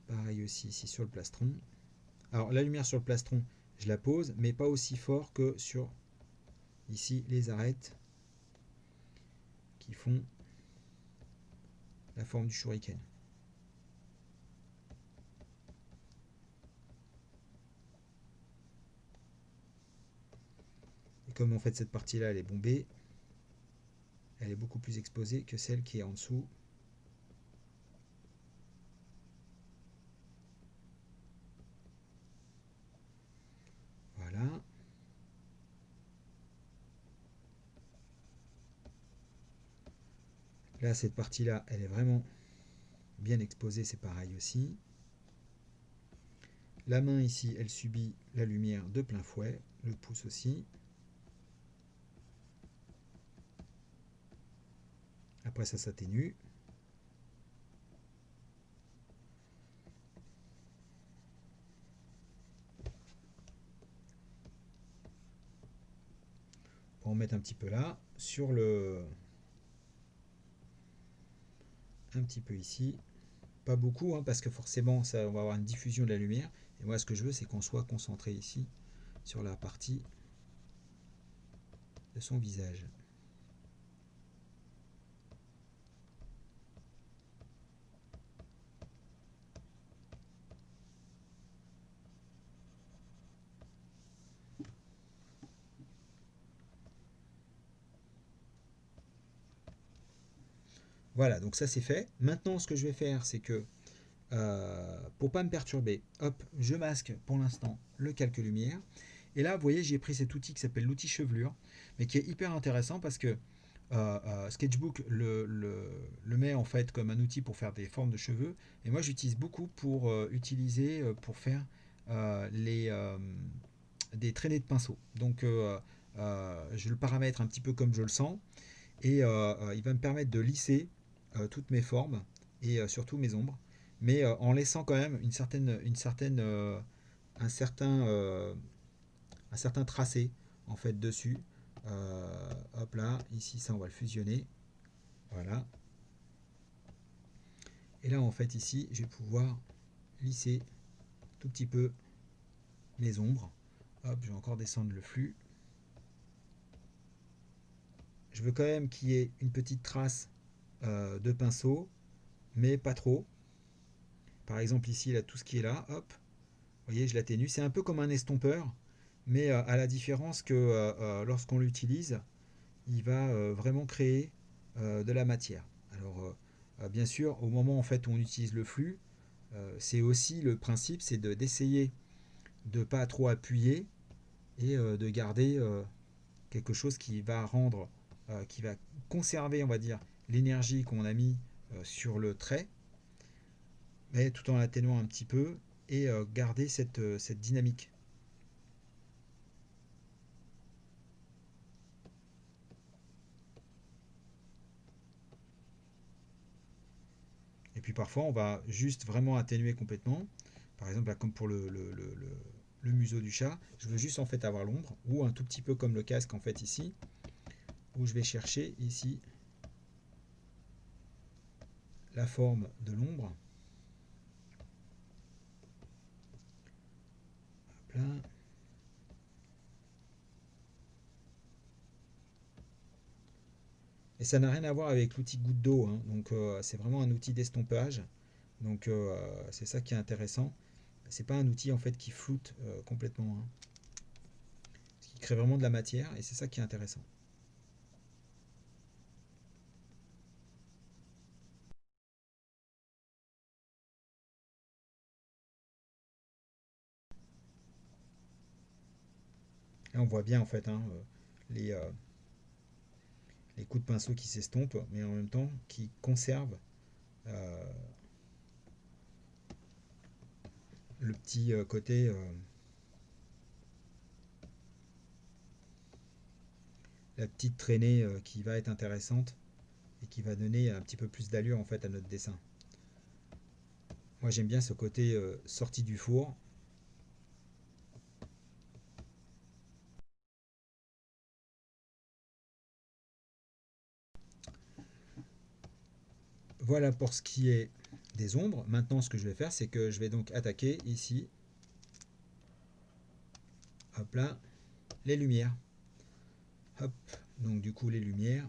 A: Pareil aussi ici sur le plastron. Alors, la lumière sur le plastron, je la pose, mais pas aussi fort que sur ici les arêtes qui font la forme du shuriken. Et comme en fait cette partie-là, elle est bombée, elle est beaucoup plus exposée que celle qui est en dessous. Voilà. Là, cette partie-là, elle est vraiment bien exposée, c'est pareil aussi. La main ici, elle subit la lumière de plein fouet, le pouce aussi. Après, ça s'atténue. On va en mettre un petit peu là, sur le... un petit peu ici. Pas beaucoup, parce que forcément, ça, on va avoir une diffusion de la lumière. Et moi, ce que je veux, c'est qu'on soit concentré ici, sur la partie de son visage. Voilà, donc ça c'est fait. Maintenant, ce que je vais faire, c'est que pour pas me perturber, hop, je masque pour l'instant le calque lumière. Et là, vous voyez, j'ai pris cet outil qui s'appelle l'outil chevelure, mais qui est hyper intéressant parce que Sketchbook le met en fait comme un outil pour faire des formes de cheveux. Et moi, j'utilise beaucoup pour utiliser pour faire des traînées de pinceau. Donc, je le paramètre un petit peu comme je le sens, et il va me permettre de lisser toutes mes formes et surtout mes ombres, mais en laissant quand même un certain, un certain tracé en fait dessus. Hop là, ici ça on va le fusionner, voilà. Et là en fait ici je vais pouvoir lisser tout petit peu mes ombres. Hop, je vais encore descendre le flux. Je veux quand même qu'il y ait une petite trace de pinceau, mais pas trop. Par exemple ici, là, tout ce qui est là, hop, vous voyez, je l'atténue. C'est un peu comme un estompeur, mais à la différence que lorsqu'on l'utilise, il va vraiment créer de la matière. Alors, bien sûr, au moment en fait où on utilise le flux, c'est aussi le principe, c'est d'essayer de ne pas trop appuyer et de garder quelque chose qui va rendre, qui va conserver, on va dire, l'énergie qu'on a mis sur le trait, mais tout en l'atténuant un petit peu et garder cette dynamique. Et puis parfois, on va juste vraiment atténuer complètement. Par exemple, là, comme pour le museau du chat, je veux juste en fait avoir l'ombre, ou un tout petit peu comme le casque en fait ici, où je vais chercher ici la forme de l'ombre. Hop là. Et ça n'a rien à voir avec l'outil goutte d'eau, hein. Donc c'est vraiment un outil d'estompage. Donc c'est ça qui est intéressant. C'est pas un outil en fait qui floute complètement, hein. Qui crée vraiment de la matière et c'est ça qui est intéressant. Et on voit bien en fait, hein, les, euh, les coups de pinceau qui s'estompent, mais en même temps qui conservent euh, le petit côté, la petite traînée qui va être intéressante et qui va donner un petit peu plus d'allure en fait à notre dessin. Moi j'aime bien ce côté sorti du four. Voilà pour ce qui est des ombres. Maintenant ce que je vais faire c'est que je vais donc attaquer ici, hop là, les lumières. Hop, donc du coup les lumières,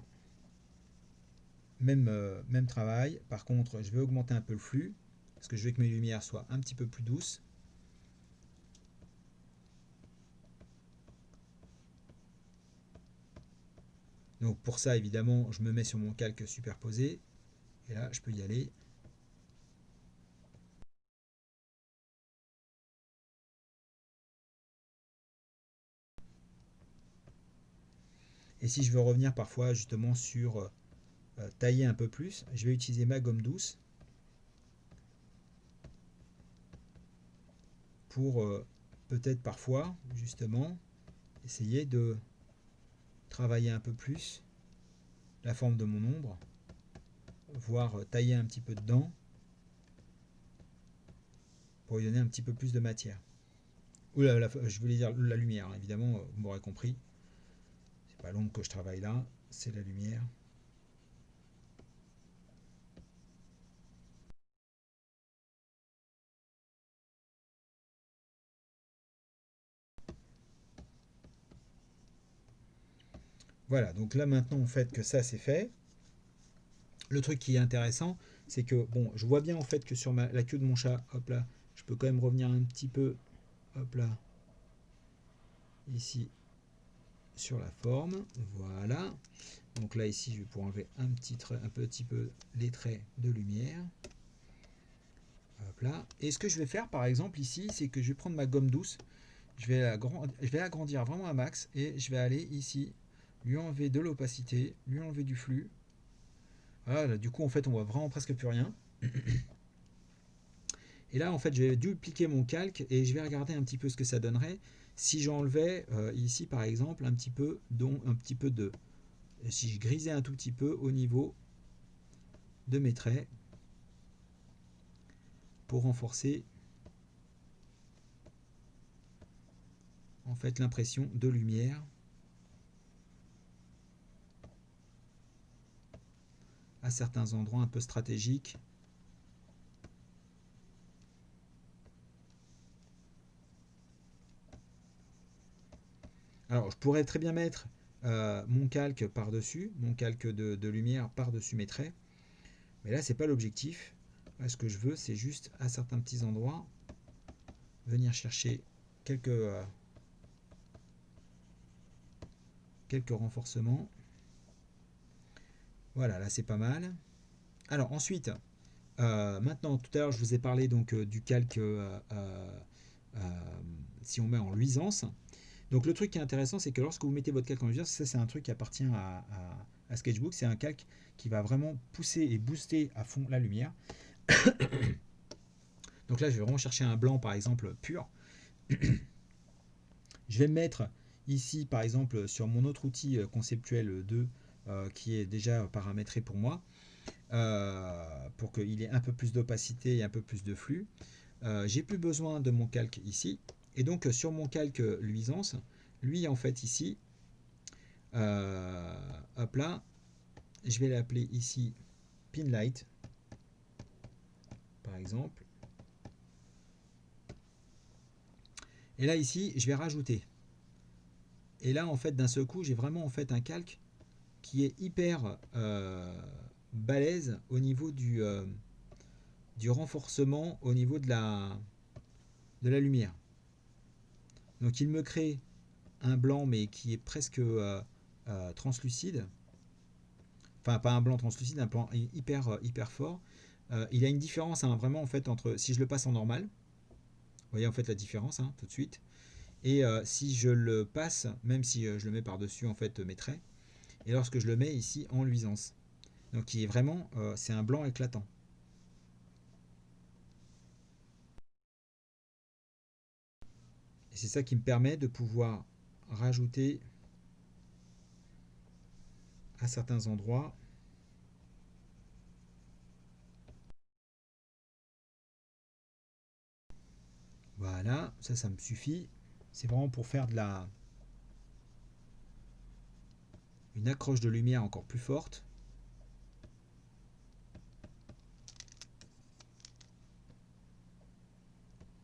A: même travail. Par contre je vais augmenter un peu le flux, parce que je veux que mes lumières soient un petit peu plus douces. Donc pour ça évidemment je me mets sur mon calque superposé, et là je peux y aller. Et si je veux revenir parfois justement sur tailler un peu plus, je vais utiliser ma gomme douce pour peut-être parfois justement essayer de travailler un peu plus la forme de mon ombre, voire tailler un petit peu dedans pour lui donner un petit peu plus de matière. Ou je voulais dire la lumière, hein, évidemment, vous m'aurez compris. C'est pas l'ombre que je travaille là, c'est la lumière. Voilà, donc là maintenant en fait que ça c'est fait, le truc qui est intéressant, c'est que bon, je vois bien en fait que sur la queue de mon chat, hop là, je peux quand même revenir un petit peu, hop là, ici sur la forme, voilà. Donc là ici, je vais pouvoir enlever un petit peu les traits de lumière. Hop là. Et ce que je vais faire par exemple ici, c'est que je vais prendre ma gomme douce, je vais agrandir vraiment un max et je vais aller ici, lui enlever de l'opacité, lui enlever du flux. Voilà, là, du coup en fait on voit vraiment presque plus rien. Et là en fait je vais dupliquer mon calque et je vais regarder un petit peu ce que ça donnerait Si j'enlevais ici par exemple un petit peu de, si je grisais un tout petit peu au niveau de mes traits pour renforcer en fait l'impression de lumière à certains endroits un peu stratégiques. Alors je pourrais très bien mettre mon calque par-dessus, mon calque de lumière par-dessus mes traits, mais là c'est pas l'objectif. Ce que je veux, c'est juste à certains petits endroits venir chercher quelques renforcements. Voilà, là c'est pas mal. Alors ensuite, maintenant tout à l'heure je vous ai parlé donc du calque si on met en luisance. Donc le truc qui est intéressant, c'est que lorsque vous mettez votre calque en luisance, ça c'est un truc qui appartient à Sketchbook, c'est un calque qui va vraiment pousser et booster à fond la lumière. Donc là je vais vraiment chercher un blanc par exemple pur. Je vais me mettre ici par exemple sur mon autre outil conceptuel 2 qui est déjà paramétré pour moi, pour qu'il ait un peu plus d'opacité et un peu plus de flux. J'ai plus besoin de mon calque ici, et donc sur mon calque luisance, lui en fait ici, hop là, je vais l'appeler ici Pinlight par exemple, et là ici je vais rajouter, et là en fait d'un seul coup j'ai vraiment en fait un calque qui est hyper balèze au niveau du renforcement au niveau de la lumière. Donc il me crée un blanc mais qui est presque translucide. Enfin pas un blanc translucide, un blanc hyper fort. Il a une différence hein, vraiment en fait entre si je le passe en normal, vous voyez en fait la différence hein, tout de suite, et si je le passe, même si je le mets par-dessus en fait mes traits, et lorsque je le mets ici en luisance. Donc il est vraiment, c'est un blanc éclatant. Et c'est ça qui me permet de pouvoir rajouter à certains endroits. Voilà, ça me suffit. C'est vraiment pour faire une accroche de lumière encore plus forte.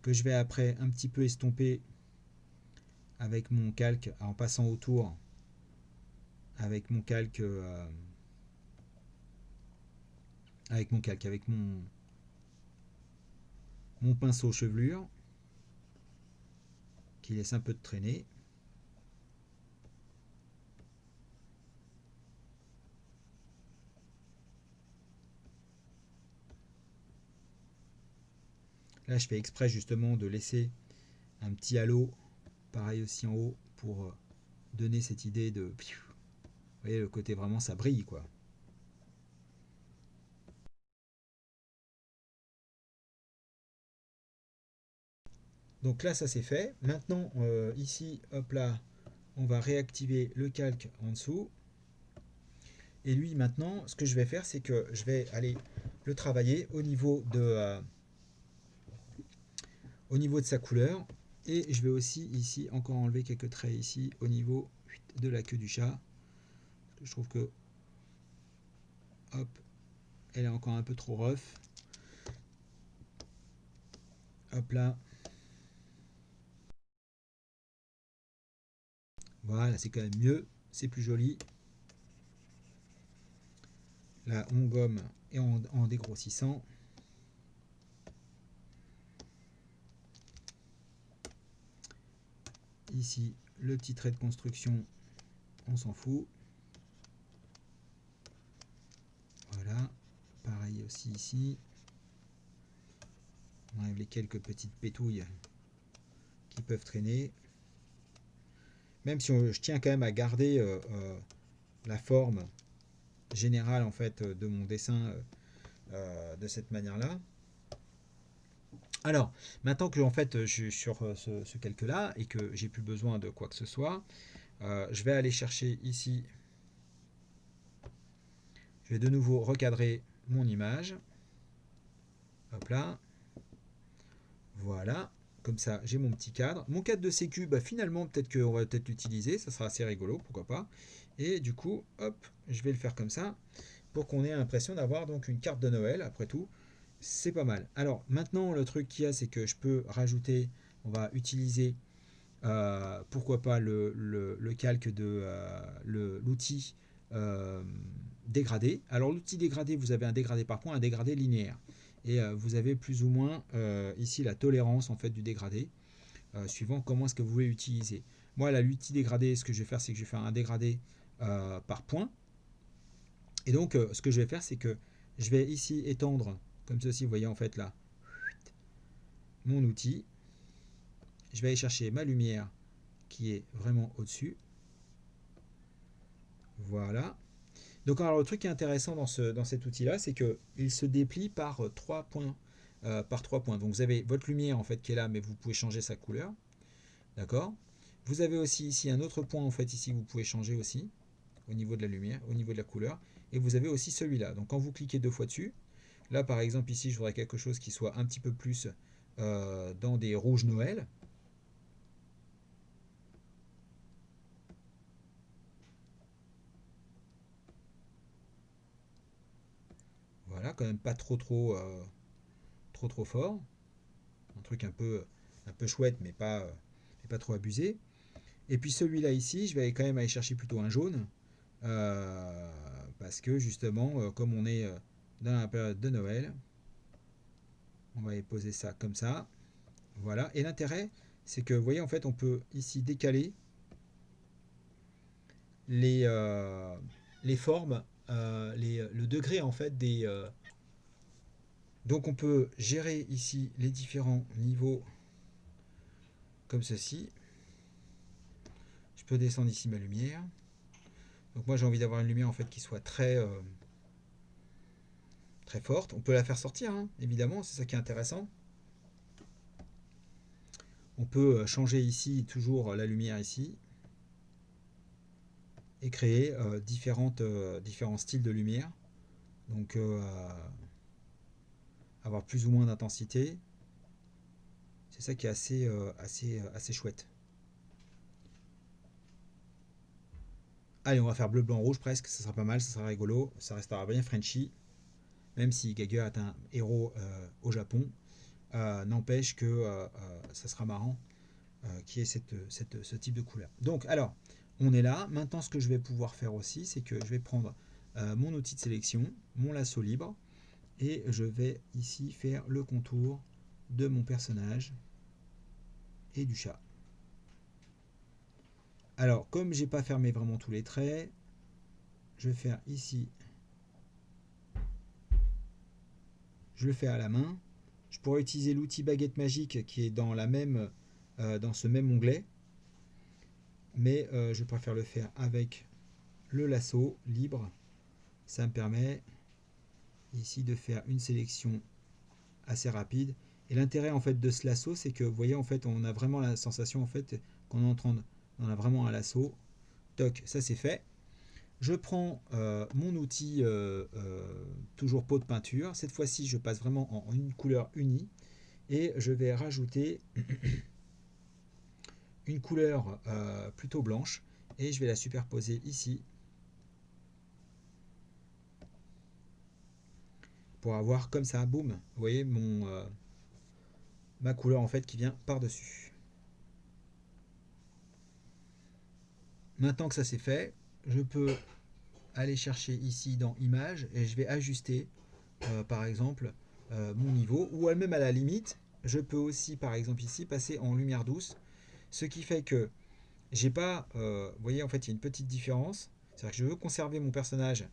A: Que je vais après un petit peu estomper avec mon calque en passant autour avec mon calque avec mon pinceau chevelure qui laisse un peu de traîner. Là je fais exprès justement de laisser un petit halo pareil aussi en haut pour donner cette idée de, vous voyez le côté vraiment ça brille quoi. Donc là ça c'est fait. Maintenant ici hop là on va réactiver le calque en dessous. Et lui maintenant ce que je vais faire c'est que je vais aller le travailler au niveau de sa couleur, et je vais aussi ici encore enlever quelques traits ici au niveau de la queue du chat. Je trouve que hop, elle est encore un peu trop rough. Hop là. Voilà, c'est quand même mieux, c'est plus joli. Là, on gomme et en dégrossissant. Ici, le petit trait de construction, on s'en fout. Voilà, pareil aussi ici. On enlève les quelques petites pétouilles qui peuvent traîner. Même si je tiens quand même à garder la forme générale en fait de mon dessin de cette manière là. Alors, maintenant que en fait, je suis sur ce calque-là et que j'ai plus besoin de quoi que ce soit, je vais aller chercher ici, je vais de nouveau recadrer mon image. Hop là, voilà, comme ça j'ai mon petit cadre. Mon cadre de sécu, bah, finalement peut-être qu'on va peut-être l'utiliser, ça sera assez rigolo, pourquoi pas. Et du coup, hop, je vais le faire comme ça, pour qu'on ait l'impression d'avoir donc une carte de Noël, après tout, c'est pas mal. Alors maintenant le truc qu'il y a, c'est que je peux rajouter, on va utiliser, pourquoi pas le calque de l'outil euh, dégradé. Alors l'outil dégradé, vous avez un dégradé par point, un dégradé linéaire. Et vous avez plus ou moins ici la tolérance en fait du dégradé, suivant comment est-ce que vous voulez l'utiliser. Moi là, l'outil dégradé, ce que je vais faire, c'est que je vais faire un dégradé par point. Et donc ce que je vais faire, c'est que je vais ici étendre comme ceci, vous voyez en fait là, mon outil. Je vais aller chercher ma lumière qui est vraiment au-dessus. Voilà. Donc alors le truc qui est intéressant dans cet outil-là, c'est qu'il se déplie par 3 points. Par 3 points. Donc vous avez votre lumière en fait qui est là, mais vous pouvez changer sa couleur. D'accord. Vous avez aussi ici un autre point en fait ici que vous pouvez changer aussi au niveau de la lumière, au niveau de la couleur. Et vous avez aussi celui-là. Donc quand vous cliquez 2 fois dessus, là par exemple ici je voudrais quelque chose qui soit un petit peu plus dans des rouges Noël. Voilà, quand même pas trop fort. Un truc un peu chouette, mais pas trop abusé. Et puis celui-là ici, je vais quand même aller chercher plutôt un jaune. Parce que justement, comme on est dans la période de Noël, on va y poser ça comme ça. Voilà. Et l'intérêt, c'est que vous voyez, en fait, on peut ici décaler les, euh, les formes, le degré en fait des. Donc on peut gérer ici les différents niveaux comme ceci. Je peux descendre ici ma lumière. Donc moi j'ai envie d'avoir une lumière en fait qui soit très forte. On peut la faire sortir, hein, évidemment, c'est ça qui est intéressant. On peut changer ici toujours la lumière ici et créer différents styles de lumière. Donc avoir plus ou moins d'intensité. C'est ça qui est assez chouette. Allez, on va faire bleu, blanc, rouge presque, ça sera pas mal, ça sera rigolo, ça restera bien Frenchy, même si Gaga est un héros au Japon, n'empêche que ça sera marrant qu'il y ait ce type de couleur. Donc, alors, on est là. Maintenant, ce que je vais pouvoir faire aussi, c'est que je vais prendre mon outil de sélection, mon lasso libre, et je vais ici faire le contour de mon personnage et du chat. Alors, comme j'ai pas fermé vraiment tous les traits, je vais faire ici, je le fais à la main. Je pourrais utiliser l'outil baguette magique qui est dans ce même onglet, mais je préfère le faire avec le lasso libre. Ça me permet ici de faire une sélection assez rapide. Et l'intérêt en fait de ce lasso, c'est que vous voyez en fait, on a vraiment la sensation en fait qu'on est en train de, on a vraiment un lasso. Toc, ça c'est fait. Je prends mon outil toujours pot de peinture. Cette fois-ci, je passe vraiment en une couleur unie et je vais rajouter une couleur plutôt blanche et je vais la superposer ici pour avoir comme ça, boum, vous voyez ma couleur en fait qui vient par-dessus. Maintenant que ça c'est fait, je peux aller chercher ici dans Images et je vais ajuster par exemple mon niveau ou même à la limite, je peux aussi par exemple ici passer en lumière douce, ce qui fait que j'ai pas, vous voyez en fait il y a une petite différence, c'est-à-dire que je veux conserver mon personnage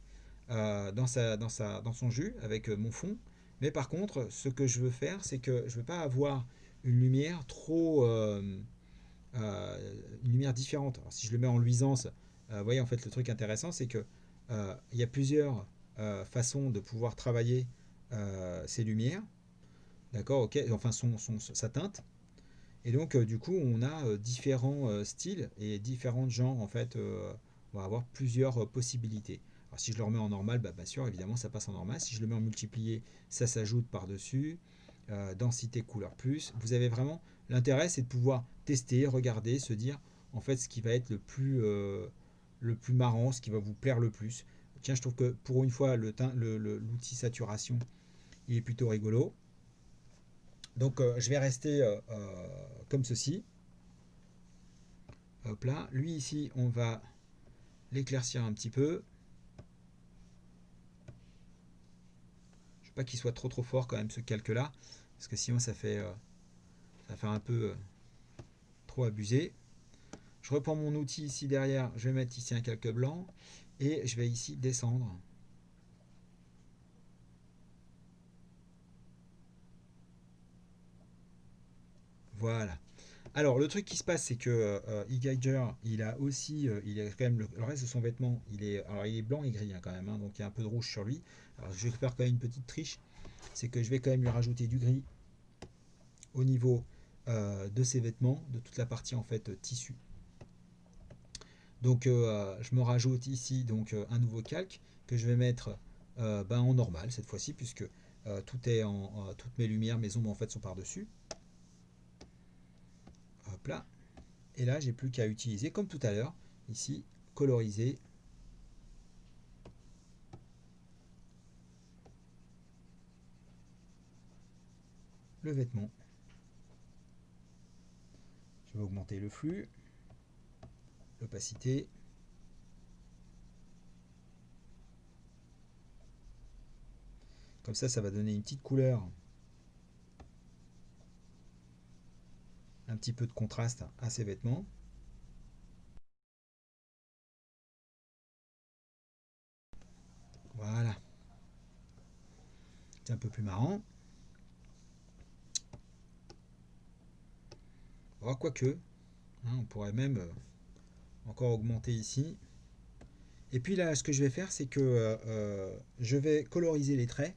A: dans son jus avec mon fond, mais par contre ce que je veux faire c'est que je veux pas avoir une lumière une lumière différente. Alors, si je le mets en luisance, vous voyez en fait le truc intéressant c'est que il y a plusieurs façons de pouvoir travailler ces lumières. D'accord, ok, enfin sa teinte. Et donc, du coup, on a différents styles et différents genres. En fait, on va avoir plusieurs possibilités. Alors, si je le remets en normal, bah, bien sûr, évidemment, ça passe en normal. Si je le mets en multiplié, ça s'ajoute par-dessus. Densité, couleur plus. Vous avez vraiment. L'intérêt, c'est de pouvoir tester, regarder, se dire, en fait, ce qui va être le plus marrant, ce qui va vous plaire le plus. Tiens, je trouve que pour une fois, l'outil saturation, il est plutôt rigolo. Donc, je vais rester comme ceci. Hop là, lui ici, on va l'éclaircir un petit peu. Je ne veux pas qu'il soit trop fort quand même ce calque là, parce que sinon ça fait un peu trop abusé. Je reprends mon outil ici derrière, je vais mettre ici un calque blanc et je vais ici descendre. Voilà. Alors le truc qui se passe, c'est que eGeiger, il a aussi, il a quand même le reste de son vêtement, il est blanc et gris hein, quand même, hein, donc il y a un peu de rouge sur lui. Alors je vais faire quand même une petite triche, c'est que je vais quand même lui rajouter du gris au niveau de ses vêtements, de toute la partie en fait tissu. Donc je me rajoute ici donc un nouveau calque que je vais mettre en normal cette fois-ci puisque tout est toutes mes lumières, mes ombres en fait sont par-dessus. Hop là. Et là j'ai plus qu'à utiliser comme tout à l'heure ici coloriser le vêtement. Je vais augmenter le flux, l'opacité. Comme ça va donner une petite couleur, un petit peu de contraste à ces vêtements. Voilà, c'est un peu plus marrant. Oh, quoique, hein, on pourrait même encore augmenter ici. Et puis là, ce que je vais faire, c'est que je vais coloriser les traits.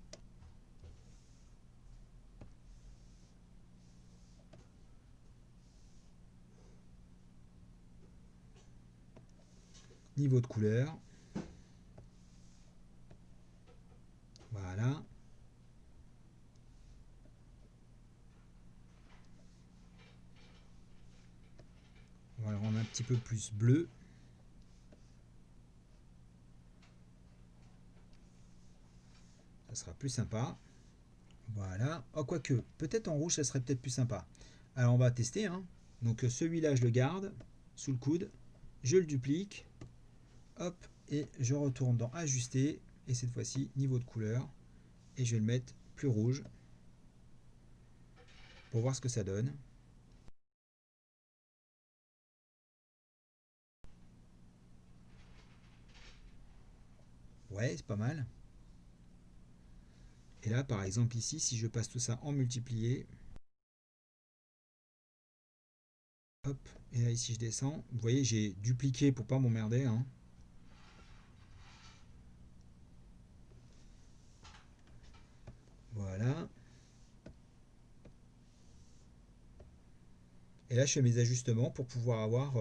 A: Niveau de couleur. Voilà. On va le rendre un petit peu plus bleu. Ça sera plus sympa. Voilà. Oh, quoique, peut-être en rouge, ça serait peut-être plus sympa. Alors, on va tester. Hein. Donc, celui-là, je le garde sous le coude. Je le duplique. Hop. Et je retourne dans Ajuster. Et cette fois-ci, niveau de couleur. Et je vais le mettre plus rouge. Pour voir ce que ça donne. Ouais, c'est pas mal. Et là, par exemple, ici, si je passe tout ça en multiplié, hop, et là, ici, je descends. Vous voyez, j'ai dupliqué pour pas m'emmerder. Hein. Voilà. Et là, je fais mes ajustements pour pouvoir avoir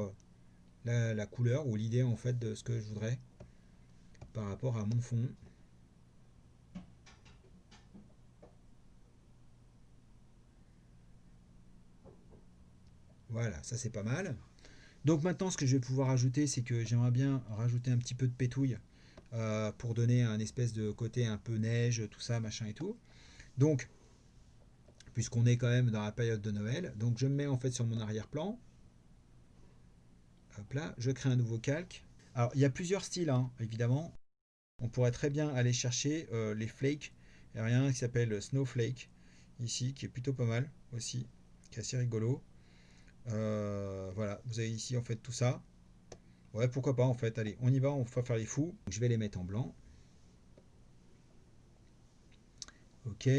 A: la couleur ou l'idée, en fait, de ce que je voudrais par rapport à mon fond. Voilà, ça, c'est pas mal. Donc maintenant, ce que je vais pouvoir ajouter, c'est que j'aimerais bien rajouter un petit peu de pétouille pour donner un espèce de côté un peu neige, tout ça, machin et tout. Donc, puisqu'on est quand même dans la période de Noël, donc je me mets en fait sur mon arrière-plan. Hop là, je crée un nouveau calque. Alors, il y a plusieurs styles, hein, évidemment. On pourrait très bien aller chercher les flakes. Il y a rien qui s'appelle Snowflake, ici, qui est plutôt pas mal aussi, qui est assez rigolo. Voilà, vous avez ici en fait tout ça. Ouais, pourquoi pas en fait. Allez, on y va, on va faire les fous. Je vais les mettre en blanc. Ok,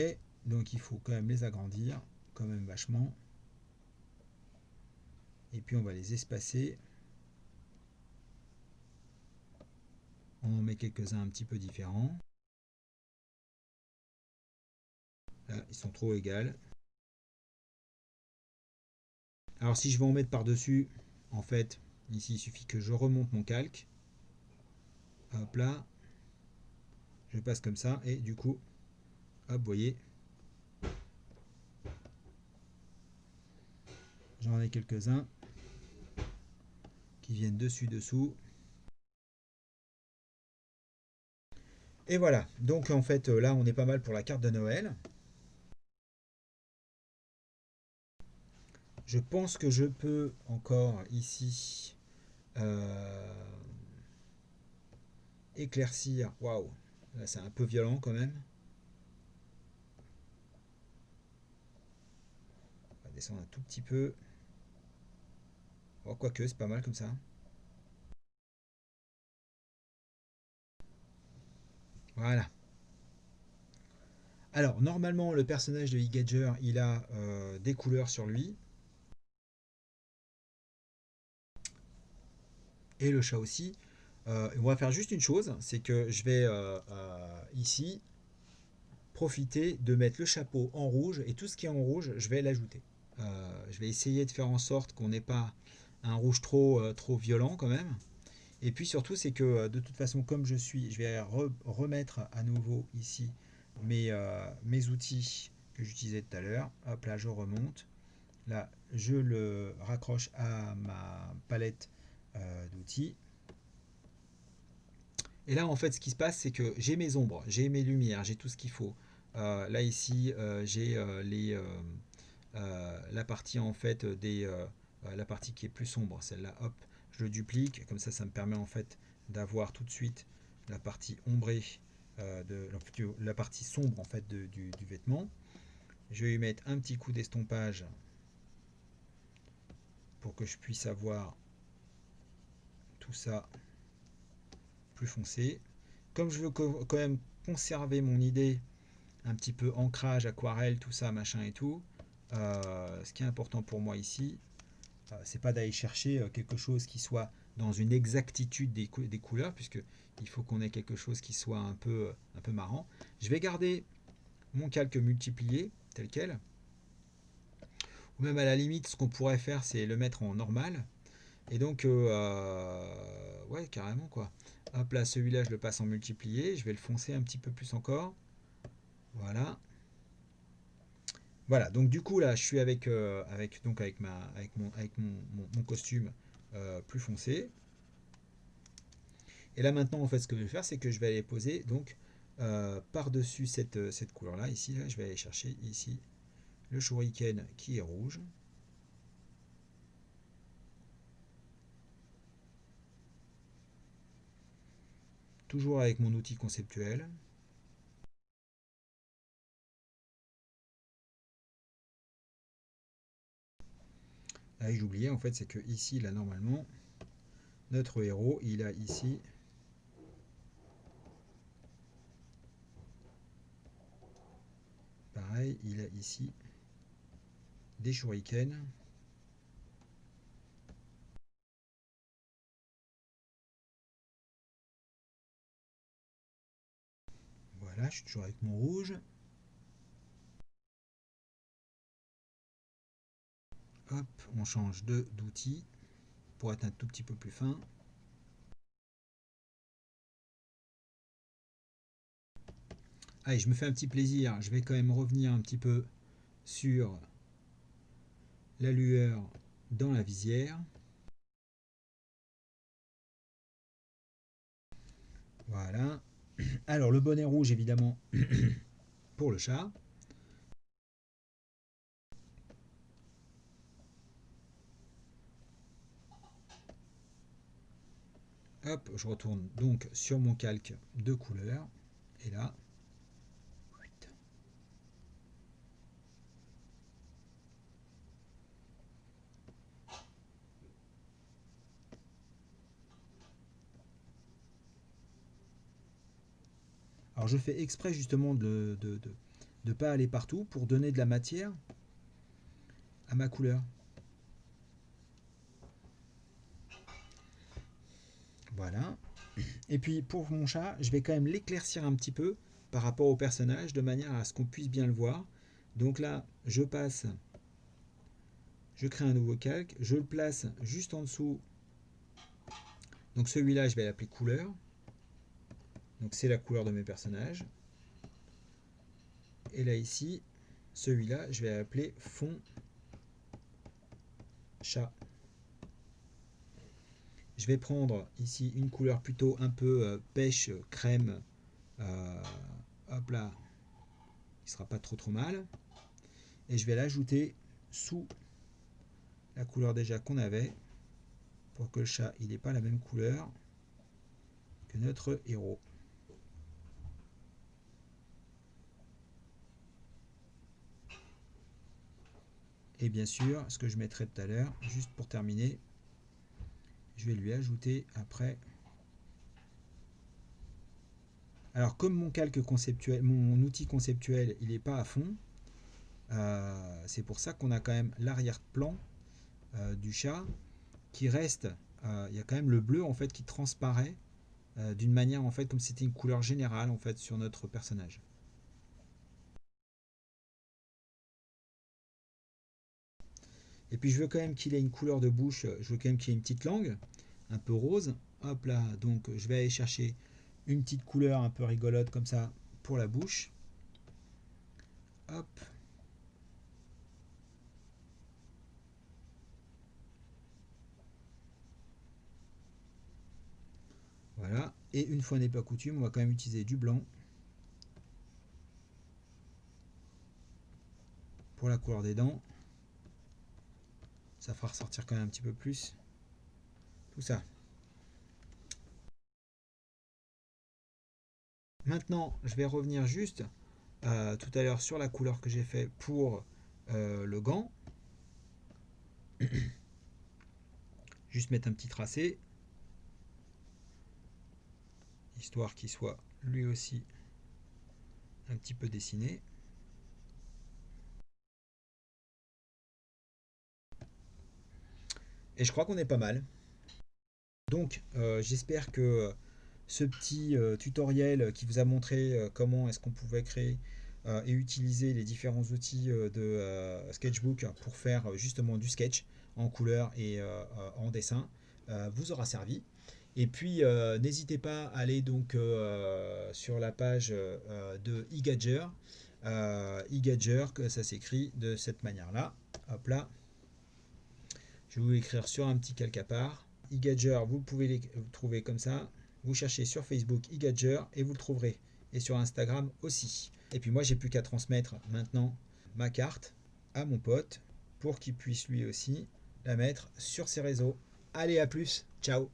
A: donc il faut quand même les agrandir, quand même vachement. Et puis on va les espacer. On en met quelques-uns un petit peu différents. Là, ils sont trop égales. Alors si je veux en mettre par-dessus, en fait, ici il suffit que je remonte mon calque. Hop là, je passe comme ça et du coup, hop, vous voyez, j'en ai quelques-uns qui viennent dessus-dessous. Et voilà, donc en fait là on est pas mal pour la carte de Noël. Je pense que je peux encore ici éclaircir. Waouh, là c'est un peu violent quand même. On va descendre un tout petit peu. Oh, quoique, c'est pas mal comme ça. Voilà. Alors, normalement, le personnage de E-Gadger, il a des couleurs sur lui. Et le chat aussi. On va faire juste une chose, c'est que je vais ici profiter de mettre le chapeau en rouge et tout ce qui est en rouge, je vais l'ajouter. Je vais essayer de faire en sorte qu'on n'ait pas un rouge trop violent quand même. Et puis surtout, c'est que de toute façon, comme je vais remettre à nouveau ici mes outils que j'utilisais tout à l'heure. Hop là, je remonte. Là, je le raccroche à ma palette d'outils. Et là, en fait, ce qui se passe, c'est que j'ai mes ombres, j'ai mes lumières, j'ai tout ce qu'il faut. Là, ici, j'ai la partie en fait la partie qui est plus sombre, celle-là, hop, je le duplique, comme ça me permet en fait d'avoir tout de suite la partie ombrée, la partie sombre en fait du vêtement. Je vais lui mettre un petit coup d'estompage pour que je puisse avoir tout ça plus foncé. Comme je veux quand même conserver mon idée un petit peu ancrage, aquarelle, tout ça, machin et tout, ce qui est important pour moi ici, c'est pas d'aller chercher quelque chose qui soit dans une exactitude des couleurs, puisque il faut qu'on ait quelque chose qui soit un peu marrant. Je vais garder mon calque multiplié tel quel, ou même à la limite, ce qu'on pourrait faire, c'est le mettre en normal. Et donc, ouais, carrément quoi. Hop là, celui-là, je le passe en multiplié. Je vais le foncer un petit peu plus encore. Voilà. Voilà, donc du coup là je suis avec mon costume plus foncé. Et là maintenant en fait ce que je vais faire c'est que je vais aller poser donc par-dessus cette couleur là, ici là, je vais aller chercher ici le shuriken qui est rouge. Toujours avec mon outil conceptuel. Là j'oubliais en fait c'est que ici là normalement notre héros il a ici pareil, il a ici des shurikens. Voilà, je suis toujours avec mon rouge. Hop, on change d'outil pour être un tout petit peu plus fin. Allez, je me fais un petit plaisir. Je vais quand même revenir un petit peu sur la lueur dans la visière. Voilà. Alors, le bonnet rouge, évidemment, pour le chat. Hop, je retourne donc sur mon calque de couleur. Et là, alors je fais exprès justement de pas aller partout pour donner de la matière à ma couleur. Voilà. Et puis pour mon chat, je vais quand même l'éclaircir un petit peu par rapport au personnage de manière à ce qu'on puisse bien le voir. Donc là, je crée un nouveau calque, je le place juste en dessous. Donc celui-là, je vais l'appeler couleur. Donc c'est la couleur de mes personnages. Et là ici, celui-là, je vais l'appeler fond chat. Je vais prendre ici une couleur plutôt un peu pêche, crème. Hop là, qui sera pas trop mal. Et je vais l'ajouter sous la couleur déjà qu'on avait, pour que le chat il n'ait pas la même couleur que notre héros. Et bien sûr, ce que je mettrai tout à l'heure, juste pour terminer, je vais lui ajouter après. Alors comme mon calque conceptuel, mon outil conceptuel, il n'est pas à fond, c'est pour ça qu'on a quand même l'arrière-plan du chat qui reste. Il y a quand même le bleu en fait qui transparaît d'une manière en fait comme si c'était une couleur générale en fait sur notre personnage. Et puis je veux quand même qu'il ait une couleur de bouche, je veux quand même qu'il ait une petite langue, un peu rose. Hop là, donc je vais aller chercher une petite couleur un peu rigolote comme ça pour la bouche. Hop. Voilà. Et une fois n'est pas coutume, on va quand même utiliser du blanc pour la couleur des dents. Ça fera ressortir quand même un petit peu plus tout ça. Maintenant, je vais revenir juste tout à l'heure sur la couleur que j'ai fait pour le gant. Juste mettre un petit tracé, histoire qu'il soit lui aussi un petit peu dessiné. Et je crois qu'on est pas mal. Donc j'espère que ce petit tutoriel qui vous a montré comment est-ce qu'on pouvait créer et utiliser les différents outils de Sketchbook pour faire justement du sketch en couleur et en dessin vous aura servi. Et puis n'hésitez pas à aller donc sur la page de eGadger. eGadger, que ça s'écrit de cette manière-là. Hop là. Je vais vous l'écrire sur un petit calque à part. eGadger, vous pouvez les trouver comme ça. Vous cherchez sur Facebook eGadger et vous le trouverez. Et sur Instagram aussi. Et puis moi, j'ai plus qu'à transmettre maintenant ma carte à mon pote pour qu'il puisse lui aussi la mettre sur ses réseaux. Allez, à plus. Ciao.